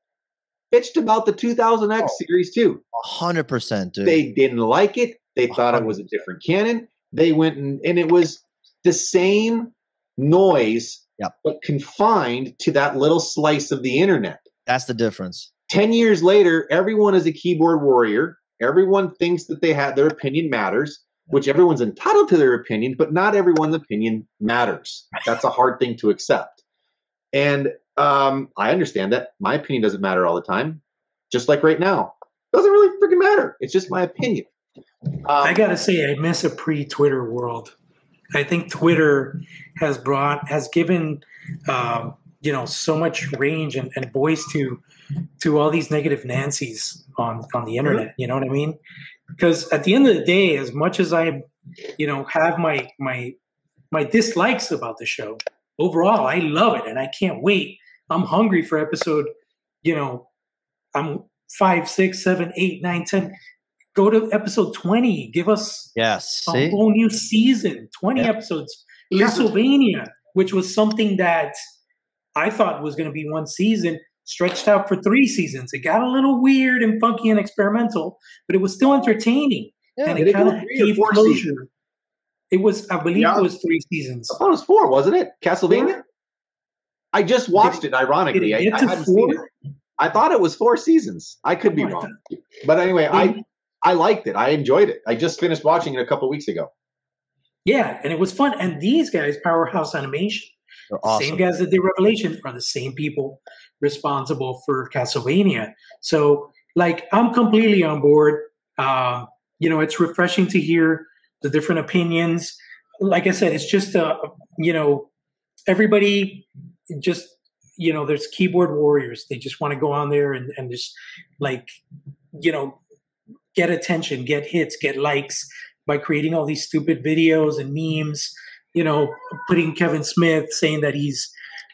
bitched about the 2000X series too. 100%, dude. They didn't like it. They thought it was a different canon. They went and it was the same noise, but confined to that little slice of the internet. That's the difference. 10 years later, everyone is a keyboard warrior. Everyone thinks that their opinion matters, which everyone's entitled to their opinion, but not everyone's opinion matters. That's a hard thing to accept. And I understand that. My opinion doesn't matter all the time. Just like right now. Doesn't really freaking matter. It's just my opinion. I gotta say, I miss a pre-Twitter world. I think Twitter has given you know, so much range and voice to all these negative Nancys on the internet. You know what I mean? Because at the end of the day, as much as I, you know, have my dislikes about the show, overall I love it and I can't wait. I'm hungry for episode, you know, I'm 5, 6, 7, 8, 9, 10. Go to episode 20. Give us a whole new season. 20 episodes. Castlevania, which was something that I thought was going to be one season, stretched out for 3 seasons. It got a little weird and funky and experimental, but it was still entertaining. And it kind of gave closure. It was, I believe it was 3 seasons. I thought it was 4, wasn't it? Castlevania? 4? I just watched it, ironically. I hadn't seen it. I thought it was 4 seasons. I could be wrong. But anyway, I liked it. I enjoyed it. I just finished watching it a couple weeks ago. Yeah, and it was fun. And these guys, Powerhouse Animation, awesome. Same guys that did Revelation, are the same people responsible for Castlevania. So, like, I'm completely on board. You know, it's refreshing to hear the different opinions. Like I said, it's just, you know, everybody just, you know, there's keyboard warriors. They just want to go on there and just, like, you know, get attention, get hits, get likes by creating all these stupid videos and memes, you know, putting Kevin Smith saying that he's,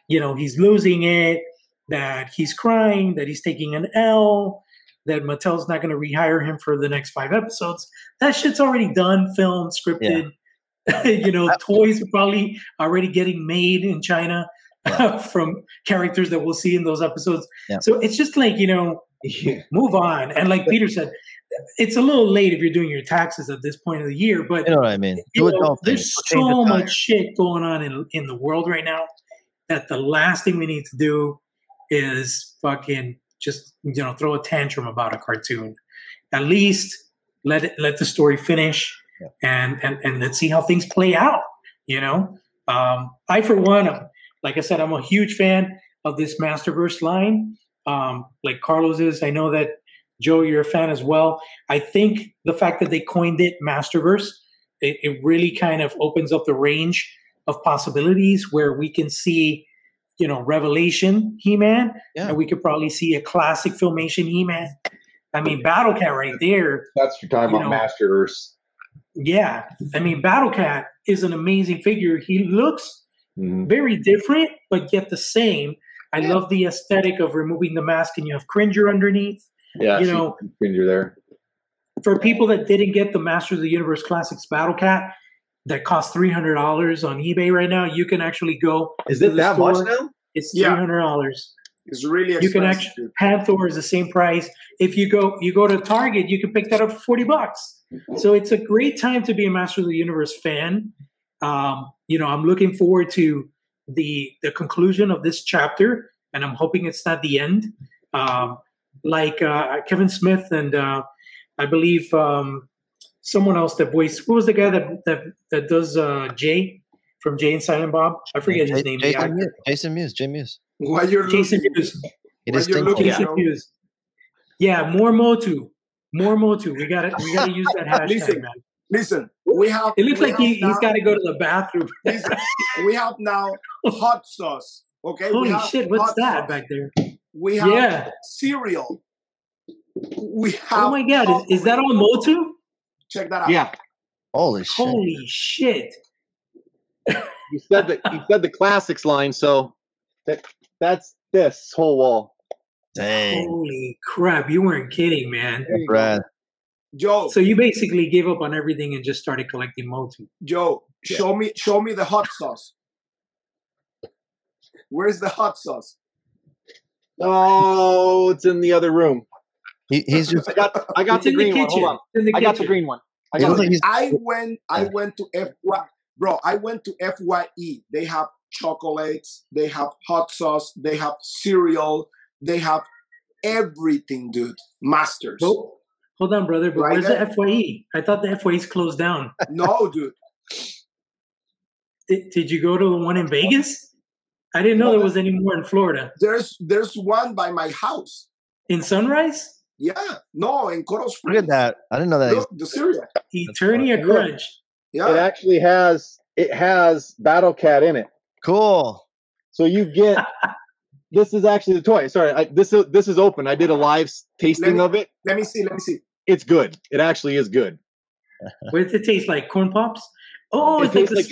you know, he's losing it, that he's crying, that he's taking an L, that Mattel's not going to rehire him for the next 5 episodes. That shit's already done, filmed, scripted. Yeah. You know, toys are probably already getting made in China from characters that we'll see in those episodes. Yeah. So it's just like, you know, move on. And like Peter said, it's a little late if you're doing your taxes at this point of the year, but you know what I mean? There's so much shit going on in the world right now that the last thing we need to do is fucking just, you know, throw a tantrum about a cartoon. At least let the story finish and let's see how things play out, you know? I, for one, like I said, I'm a huge fan of this Masterverse line. Like Carlos is. I know that, Joe, you're a fan as well. I think the fact that they coined it Masterverse, it really kind of opens up the range of possibilities where we can see, Revelation He-Man, and we could probably see a classic Filmation He-Man. I mean, Battle Cat right there. That's you're talking about Masterverse. Yeah. I mean, Battle Cat is an amazing figure. He looks very different, but yet the same. I love the aesthetic of removing the mask and you have Cringer underneath. Yeah, Cringer there. For people that didn't get the Masters of the Universe Classics Battle Cat that costs $300 on eBay right now, you can actually go. Is it that much now? It's $300. It's really expensive. You can actually Panther is the same price. If you go to Target, you can pick that up for $40. So it's a great time to be a Masters of the Universe fan. I'm looking forward to the conclusion of this chapter, and I'm hoping it's not the end. Like Kevin Smith and I believe someone else that voiced. Who was the guy that does Jay from Jay and Silent Bob? I forget his name. Jason Mewes. Jay Mewes. What you're Jason Mewes. Jason Mewes. Yeah, more MOTU. More MOTU. We gotta use that hashtag, man. Listen, we have. It looks like he's got to go to the bathroom. Listen, we have now hot sauce. Okay. Holy shit! What's that sauce. Back there? We have cereal. We have. Oh my god! Is that on MOTU? Check that out. Yeah. Holy shit! Holy shit! You said the classics line, so that's this whole wall. Dang. Holy crap! You weren't kidding, man. Brad. Joe. So you basically gave up on everything and just started collecting MOTU. Joe, show me the hot sauce. Where's the hot sauce? Oh, it's in the other room. He's just. I got the green one. Hold on. I got the green one. I went to FY. Bro, I went to FYE. They have chocolates. They have hot sauce. They have cereal. They have everything, dude. Masters. Oh, hold on, brother. But where's the FYE? I thought the FYE's closed down. No, dude. Did you go to the one in Vegas? I didn't know there was any more in Florida. There's one by my house. In Sunrise? Yeah. No, in Coral Springs. Look at that. I didn't know that. Look, the cereal. Eternia Crunch. Yeah. It actually has Battle Cat in it. Cool. So you get this is actually the toy. Sorry, this is open. I did a live tasting of it. Let me see. It's good. It actually is good. What does it taste like? Corn Pops? Oh, it's like the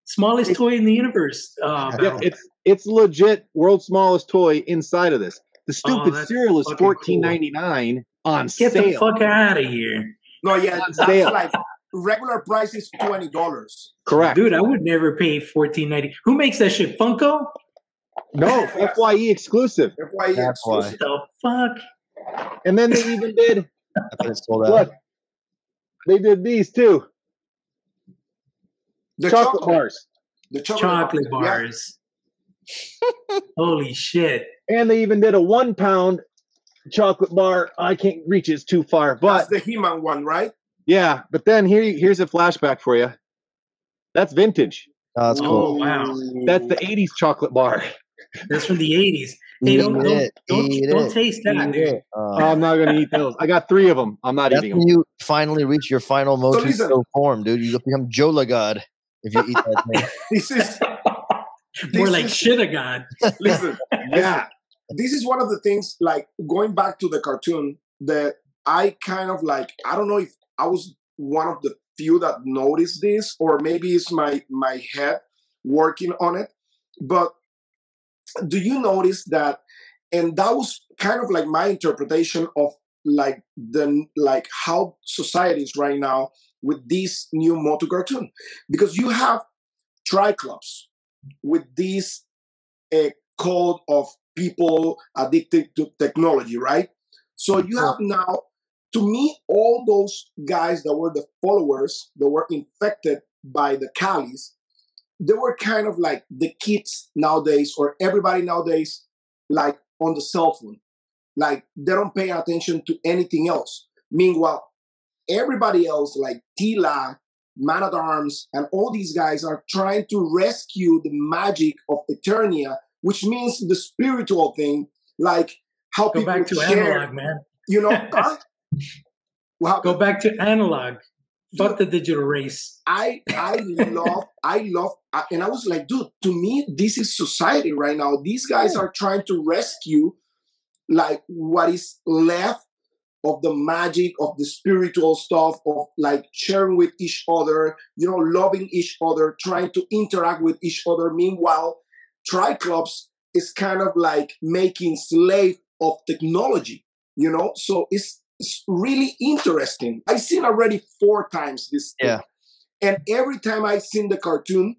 smallest toy in the universe. Yeah, it's legit world's smallest toy inside of this. The stupid cereal is $14.99 on sale. Get the fuck out of here. No, yeah, that's like regular price is $20. Correct. Dude, I would never pay $14.90. Who makes that shit? Funko? No, FYE exclusive. FYE That's exclusive. What the fuck? And then they even did Sold out. look, they did these too. The chocolate bars. The chocolate bars. Yeah. Holy shit. And they even did a 1 pound chocolate bar. I can't reach it, it's too far. But that's the He-Man one, right? Yeah, but then here's a flashback for you. That's vintage. Oh, that's cool. Oh, wow. That's the 80s chocolate bar. That's from the 80s. Hey, don't taste that, dude. I'm not going to eat those. I got 3 of them. I'm not eating them. When you finally reach your final MOTU form, dude. You become Joe God if you eat that thing. This is more like shit-a-god. Listen, yeah. This is one of the things, like, going back to the cartoon, that I kind of like, I don't know if I was one of the few that noticed this, or maybe it's my head working on it. But do you notice that? And that was kind of like my interpretation of like how society is right now with this new MOTU cartoon, because you have Triclops with this code of people addicted to technology, right? So you have now, to me, all those guys that were the followers that were infected by the Callies, they were kind of like the kids nowadays, or everybody nowadays, like on the cell phone. Like they don't pay attention to anything else. Meanwhile, everybody else, like Tila, Man-at-Arms, and all these guys are trying to rescue the magic of Eternia, which means the spiritual thing, like how Go people back to share, analog, man. you know, well, Go back to analog. Fuck dude, the digital race. I love, and I was like, dude, to me, this is society right now. These guys are trying to rescue like what is left of the magic of the spiritual stuff of like sharing with each other, you know, loving each other, trying to interact with each other. Meanwhile, Triclops is kind of like making slave of technology, you know? So it's really interesting. I've seen already 4 times this thing. Yeah. And every time I've seen the cartoon,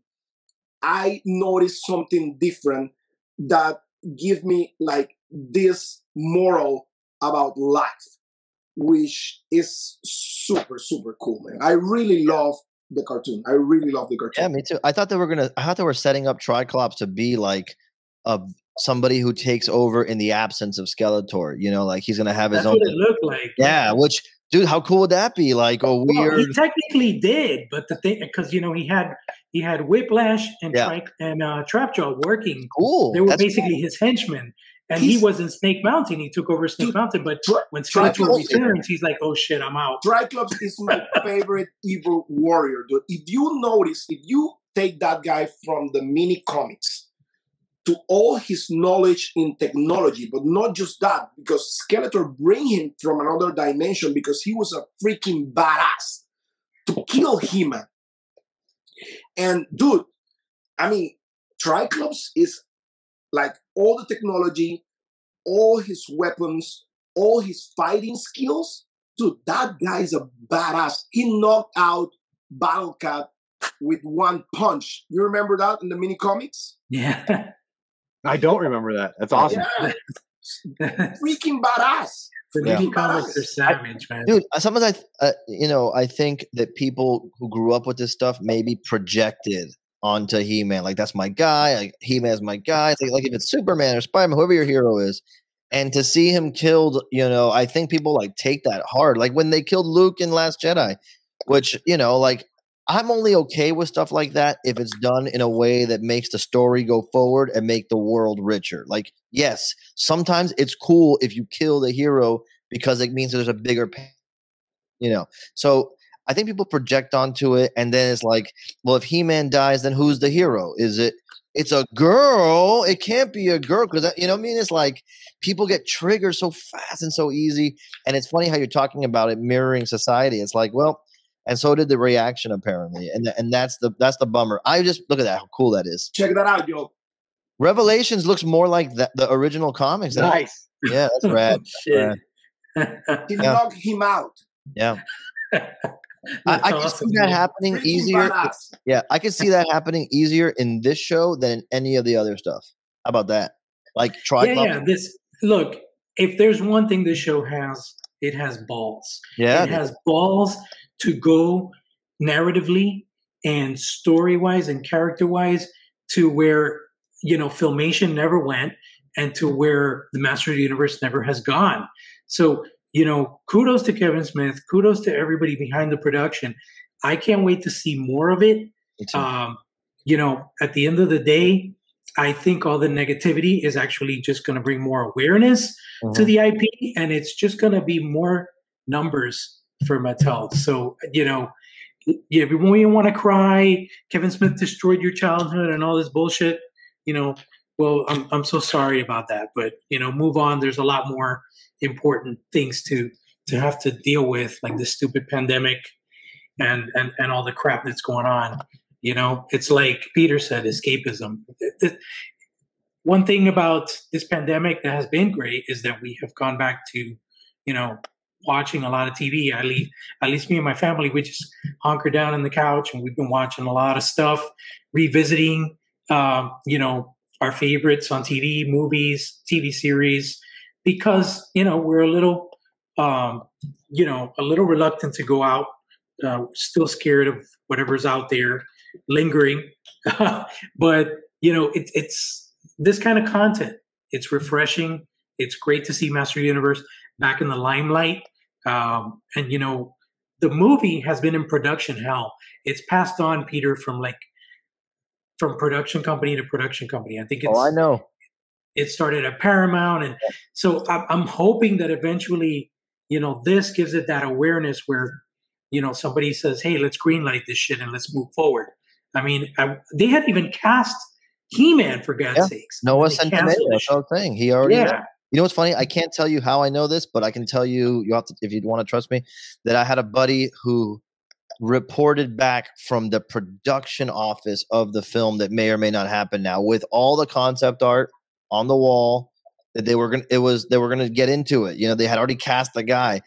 I notice something different that give me like this moral about life, which is super, super cool, man. I really love the cartoon. I really love the cartoon. Yeah, me too. I thought they were setting up Triclops to be like somebody who takes over in the absence of Skeletor. You know, like he's gonna have his That's own. what it looked like. Yeah, which, dude, how cool would that be? Like a weird. Well, he technically did, but the thing, because you know he had Whiplash and Trapjaw working. Cool. They were That's basically cool. his henchmen, and he was in Snake Mountain. He took over Snake Mountain, but when Skeletor returns, he's like, "Oh shit, I'm out." Triclops is my favorite evil warrior, dude. If you notice, if you take that guy from the mini comics to all his knowledge in technology, but not just that, because Skeletor bring him from another dimension because he was a freaking badass to kill him. And dude, I mean, Triclops is like all the technology, all his weapons, all his fighting skills. Dude, that guy is a badass. He knocked out Battle Cat with one punch. You remember that in the mini comics? Yeah. I don't remember that. That's awesome. Yeah. Freaking badass. The mini comics are savage, man. Dude, sometimes I think that people who grew up with this stuff maybe projected onto He-Man. Like, that's my guy. Like, He-Man's my guy. Like if it's Superman or Spider-Man, whoever your hero is. And to see him killed, you know, I think people like take that hard. Like when they killed Luke in Last Jedi, which, you know, like I'm only okay with stuff like that if it's done in a way that makes the story go forward and make the world richer. Like, yes, sometimes it's cool if you kill the hero because it means there's a bigger pain, you know. So I think people project onto it, and then it's like, well, if He-Man dies, then who's the hero? It's a girl. It can't be a girl because, you know what I mean? It's like people get triggered so fast and so easy. And it's funny how you're talking about it mirroring society. It's like, well, and so did the reaction apparently. And that's the bummer. I just look at that, how cool that is. Check that out, yo. Revelations looks more like the original comics. Nice. Yeah, that's rad. Shit. He knocked him out. Yeah. I can see that happening Freaking easier. badass. Yeah, I can see that happening easier in this show than in any of the other stuff. How about that? Like Triclops? Yeah. Look, if there's one thing this show has, it has balls. Yeah. It has balls to go narratively and story-wise and character-wise to where, you know, Filmation never went and to where the Master of the Universe never has gone. So, you know, kudos to Kevin Smith. Kudos to everybody behind the production. I can't wait to see more of it. You know, at the end of the day, I think all the negativity is actually just going to bring more awareness to the IP, and it's just going to be more numbers for Mattel. So, you know, when you want to cry, Kevin Smith destroyed your childhood and all this bullshit, you know, well, I'm so sorry about that, but, you know, move on. There's a lot more important things to have to deal with, like this stupid pandemic and all the crap that's going on. You know, it's like Peter said, escapism. One thing about this pandemic that has been great is that we have gone back to, you know, watching a lot of TV. At least me and my family, we just hunker down on the couch and we've been watching a lot of stuff, revisiting, you know, our favorites on TV, movies, TV series, because, you know, we're a little, you know, a little reluctant to go out, still scared of whatever's out there lingering. But, you know, it's this kind of content. It's refreshing. It's great to see Master Universe back in the limelight. And, you know, the movie has been in production hell. It's passed on, Peter, from production company to production company. I think it's. Oh, I know. It started at Paramount, and so I'm hoping that eventually, this gives it that awareness where, somebody says, "Hey, let's greenlight this shit and let's move forward." I mean, they had even cast He-Man, for God's sakes. Noah Centineo, that's the thing. He already. Yeah. You know what's funny? I can't tell you how I know this, but I can tell you. You have to, if you want to trust me, that I had a buddy who reported back from the production office of the film that may or may not happen now, with all the concept art on the wall, that they were gonna get into it. They had already cast the guy,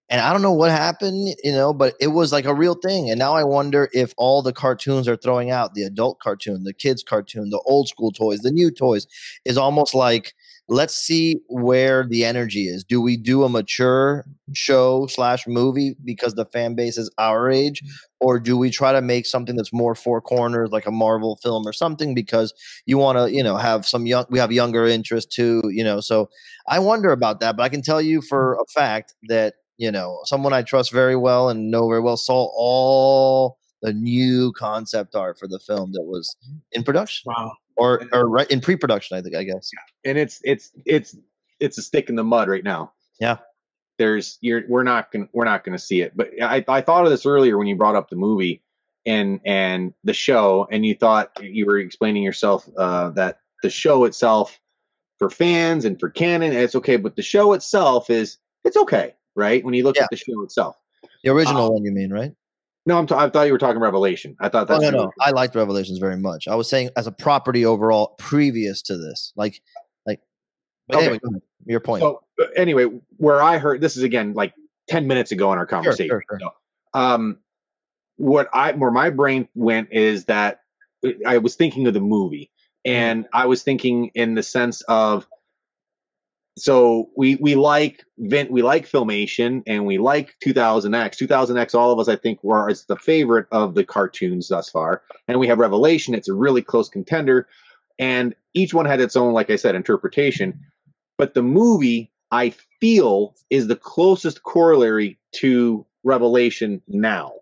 and I don't know what happened, but it was like a real thing. And now I wonder if all the cartoons are throwing out, the adult cartoon, the kids cartoon, the old school toys, the new toys, is almost like, let's see where the energy is. Do we do a mature show / movie because the fan base is our age? Or do we try to make something that's more four corners, like a Marvel film or something, because you want to, have we have younger interest too, so I wonder about that. But I can tell you for a fact that, someone I trust very well and know very well saw all the new concept art for the film that was in production. Wow. Or right in pre-production, I guess. Yeah. And it's a stick in the mud right now. Yeah. We're not gonna see it. But I thought of this earlier when you brought up the movie and the show, and you thought you were explaining yourself that the show itself for fans and for canon, it's okay, but the show itself it's okay, right? When you look at the show itself. The original one, you mean, right? No, I thought you were talking Revelation. I thought that's no. I liked Revelations very much. I was saying as a property overall previous to this. Like okay. Anyway, your point. So anyway, where I heard this is again like 10 minutes ago in our conversation. Sure. So, where my brain went is that I was thinking of the movie, and I was thinking in the sense of, so we like Filmation, and we like 2000X. 2000X, all of us, I think, is the favorite of the cartoons thus far. And we have Revelation. It's a really close contender. And each one had its own, like I said, interpretation. But the movie, I feel, is the closest corollary to Revelation now.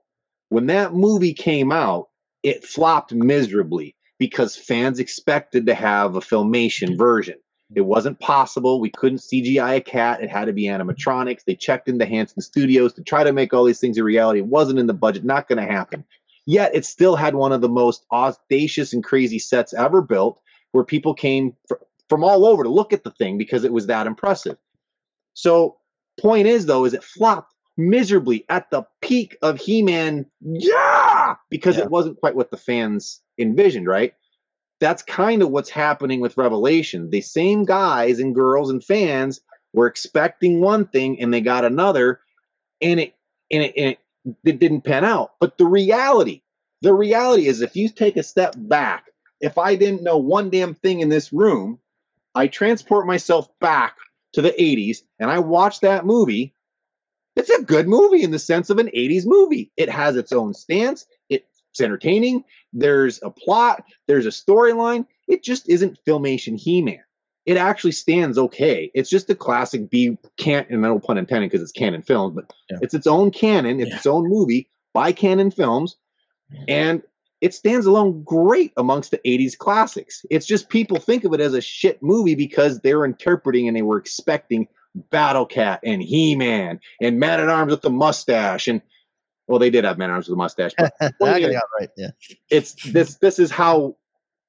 When that movie came out, it flopped miserably because fans expected to have a Filmation version. It wasn't possible. We couldn't CGI a cat. It had to be animatronics. They checked into Hanson Studios to try to make all these things a reality. It wasn't in the budget. Not going to happen. Yet it still had one of the most audacious and crazy sets ever built, where people came from all over to look at the thing because it was that impressive. So point is, though, is it flopped miserably at the peak of He-Man. Because it wasn't quite what the fans envisioned, right? That's kind of what's happening with Revelation. The same guys and girls and fans were expecting one thing, and they got another, and it didn't pan out. But the reality is, if you take a step back, if I didn't know one damn thing in this room, I transport myself back to the 80s, and I watch that movie. It's a good movie in the sense of an 80s movie. It has its own stance. It's entertaining. There's a plot. There's a storyline. It just isn't Filmation He-Man. It actually stands okay. It's just a classic and no pun intended because it's Canon Films, but it's its own canon. It's its own movie by Canon Films, and it stands alone great amongst the 80s classics. It's just people think of it as a shit movie because they're interpreting and they were expecting Battle Cat and He-Man and Man-at-Arms with the mustache, and well, they did have Man-at-Arms with a mustache. But right. Yeah, it's this is how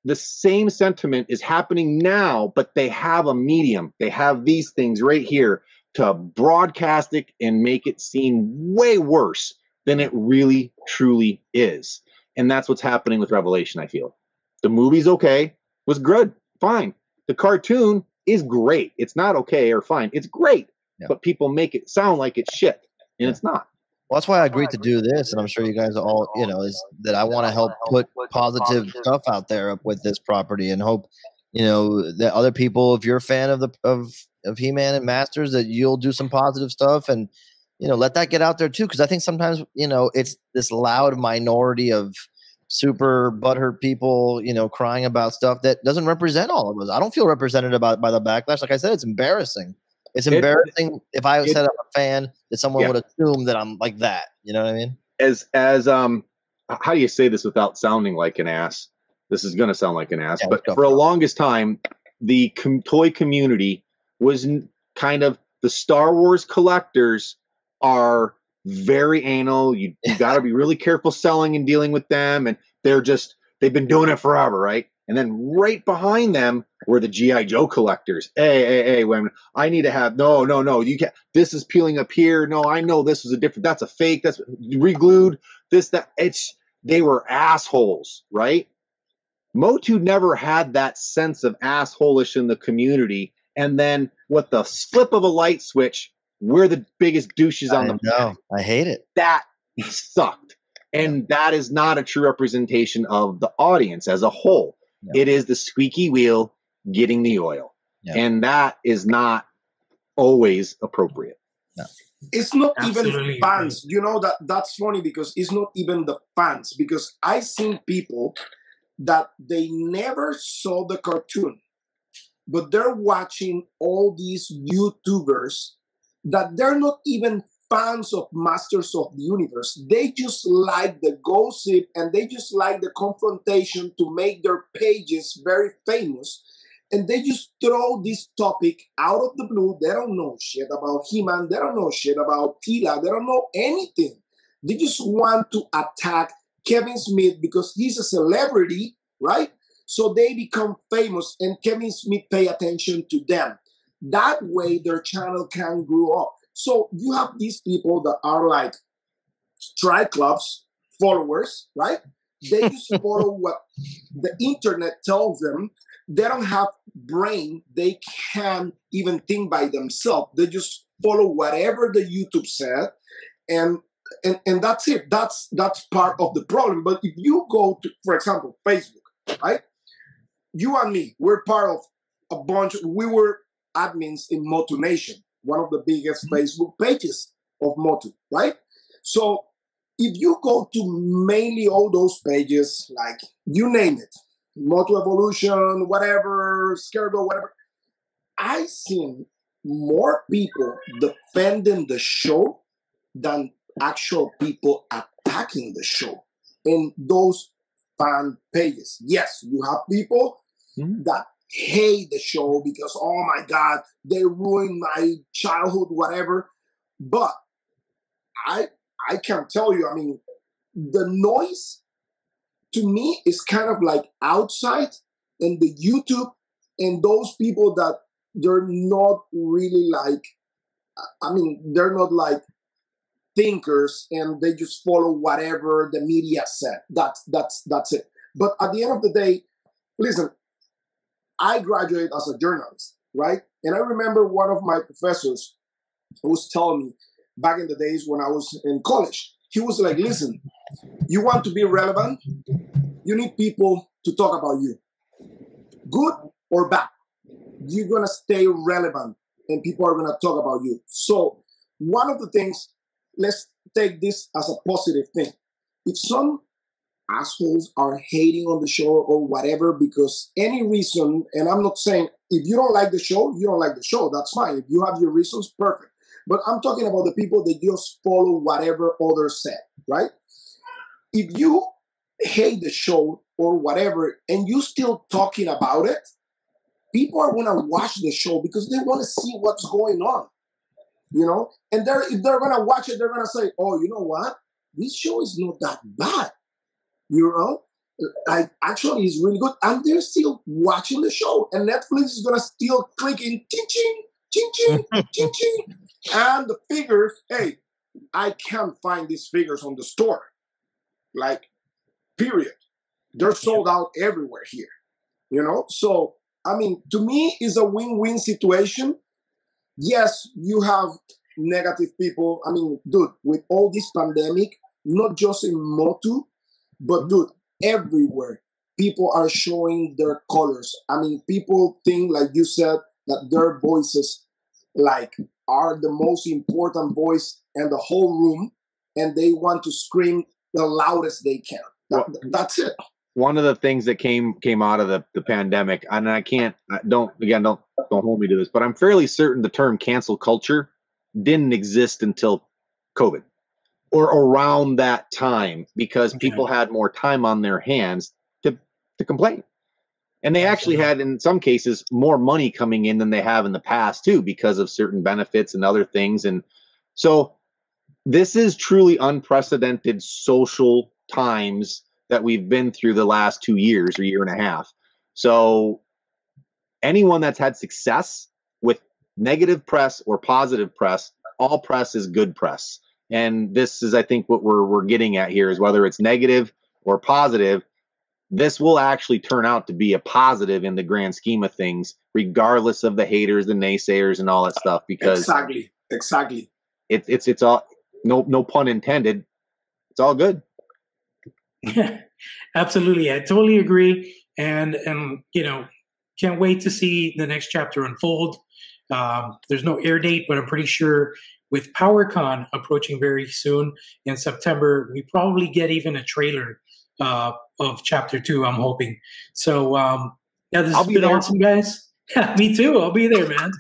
the same sentiment is happening now, but they have a medium. They have these things right here to broadcast it and make it seem way worse than it really truly is. And that's what's happening with Revelation, I feel. The movie's okay, was good, fine. The cartoon is great. It's not okay or fine. It's great. Yeah. But people make it sound like it's shit, and it's not. Well, that's why I agreed to do this, and I'm sure you guys all, is that I want to help put positive stuff out there with this property, and hope, that other people, if you're a fan of He-Man and Masters, that you'll do some positive stuff, and let that get out there too, because I think sometimes it's this loud minority of super butthurt people, crying about stuff that doesn't represent all of us. I don't feel represented by the backlash. Like I said, it's embarrassing. It's embarrassing if I said I'm a fan that someone would assume that I'm like that. You know what I mean? As how do you say this without sounding like an ass? This is going to sound like an ass, but for the longest time, the toy community was kind of, the Star Wars collectors are very anal. You got to be really careful selling and dealing with them, and they've been doing it forever, right? And then right behind them were the G.I. Joe collectors. Hey, women, I need to have, no, you can't, this is peeling up here. No, I know this was that's a fake, that's re-glued, that. They were assholes, right? MOTU never had that sense of assholish in the community. And then with the flip of a light switch, we're the biggest douches on the planet. I hate it. That sucked. And that is not a true representation of the audience as a whole. Yeah. It is the squeaky wheel getting the oil. Yeah. And that is not always appropriate. No. It's not even fans. You know, that's funny because it's not even the fans. Because I've seen people that they never saw the cartoon, but they're watching all these YouTubers that they're not even fans of Masters of the Universe. They just like the gossip and they just like the confrontation to make their pages very famous. And they just throw this topic out of the blue. They don't know shit about He-Man. They don't know shit about Tila. They don't know anything. They just want to attack Kevin Smith because he's a celebrity, right? So they become famous and Kevin Smith pay attention to them. That way their channel can grow up. So you have these people that are like strike clubs followers, right? They just follow what the internet tells them. They don't have brain. They can't even think by themselves. They just follow whatever the YouTube said. And that's it. That's part of the problem. But if you go to, for example, Facebook, right? You and me, we're part of a bunch. We were admins in MOTU Nation, one of the biggest Facebook pages of MOTU, right? So if you go to mainly all those pages, like you name it, MOTU Evolution, whatever, Scarecrow, whatever, I've seen more people defending the show than actual people attacking the show in those fan pages. Yes, you have people that hate the show because, oh my God, they ruined my childhood, whatever. But I can tell you, I mean, the noise to me is kind of like outside, and the YouTube and those people that they're not really like, I mean, they're not like thinkers and they just follow whatever the media said. That's it. But at the end of the day, listen, I graduated as a journalist, right? And I remember one of my professors who was telling me back in the days when I was in college, he was like, listen, you want to be relevant? You need people to talk about you. Good or bad, you're going to stay relevant and people are going to talk about you. So one of the things, let's take this as a positive thing. If some assholes are hating on the show or whatever because any reason, and I'm not saying if you don't like the show, you don't like the show, that's fine. If you have your reasons, perfect. But I'm talking about the people that just follow whatever others said, right? If you hate the show or whatever and you still talking about it, people are going to watch the show because they want to see what's going on, you know? And if they're going to watch it, they're going to say, oh, you know what? This show is not that bad. You know, actually, it's really good. And they're still watching the show. And Netflix is going to still clicking, ching, ching, ching, ching, ching, ching. And the figures, hey, I can't find these figures on the store. Like, period. They're sold out everywhere here. You know? So, I mean, to me, it's a win-win situation. Yes, you have negative people. I mean, dude, with all this pandemic, not just in MOTU, but dude, everywhere people are showing their colors. I mean, people think, like you said, that their voices like are the most important voice in the whole room, and they want to scream the loudest they can. That's it. one of the things that came out of the pandemic, and don't hold me to this, but I'm fairly certain the term cancel culture didn't exist until COVID or around that time, because people had more time on their hands to complain. And they actually had, in some cases, more money coming in than they have in the past too, because of certain benefits and other things. And so this is truly unprecedented social times that we've been through the last 2 years or year and a half. So anyone that's had success with negative press or positive press, all press is good press. And this is, I think, what we're getting at here, is whether it's negative or positive, this will actually turn out to be a positive in the grand scheme of things, regardless of the haters, the naysayers, and all that stuff. Because exactly, it's all, no pun intended, it's all good. Yeah, absolutely. I totally agree. And can't wait to see the next chapter unfold. There's no air date, but I'm pretty sure with PowerCon approaching very soon in September, we probably get even a trailer of chapter 2, I'm hoping. So this has been awesome, guys. Yeah, me too. I'll be there, man.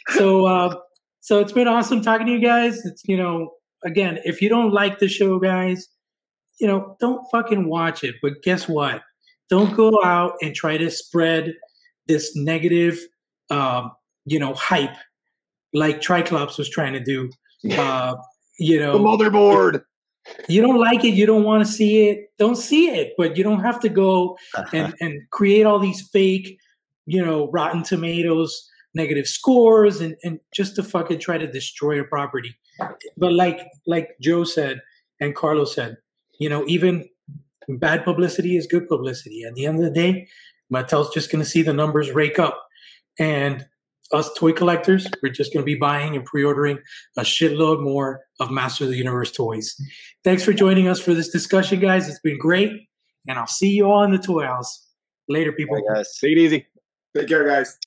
So it's been awesome talking to you guys. It's, again, if you don't like the show, guys, don't fucking watch it. But guess what? Don't go out and try to spread this negative, hype like Triclops was trying to do. The motherboard. You don't like it. You don't want to see it. Don't see it. But you don't have to go and create all these fake, Rotten Tomatoes negative scores and just to fucking try to destroy a property. But like Joe said and Carlos said, even bad publicity is good publicity. At the end of the day, Mattel's just going to see the numbers rake up. And us toy collectors, we're just going to be buying and pre-ordering a shitload more of Master of the Universe toys. Thanks for joining us for this discussion, guys. It's been great. And I'll see you all in the toy house. Later, people. Bye, guys. Take it easy. Take care, guys.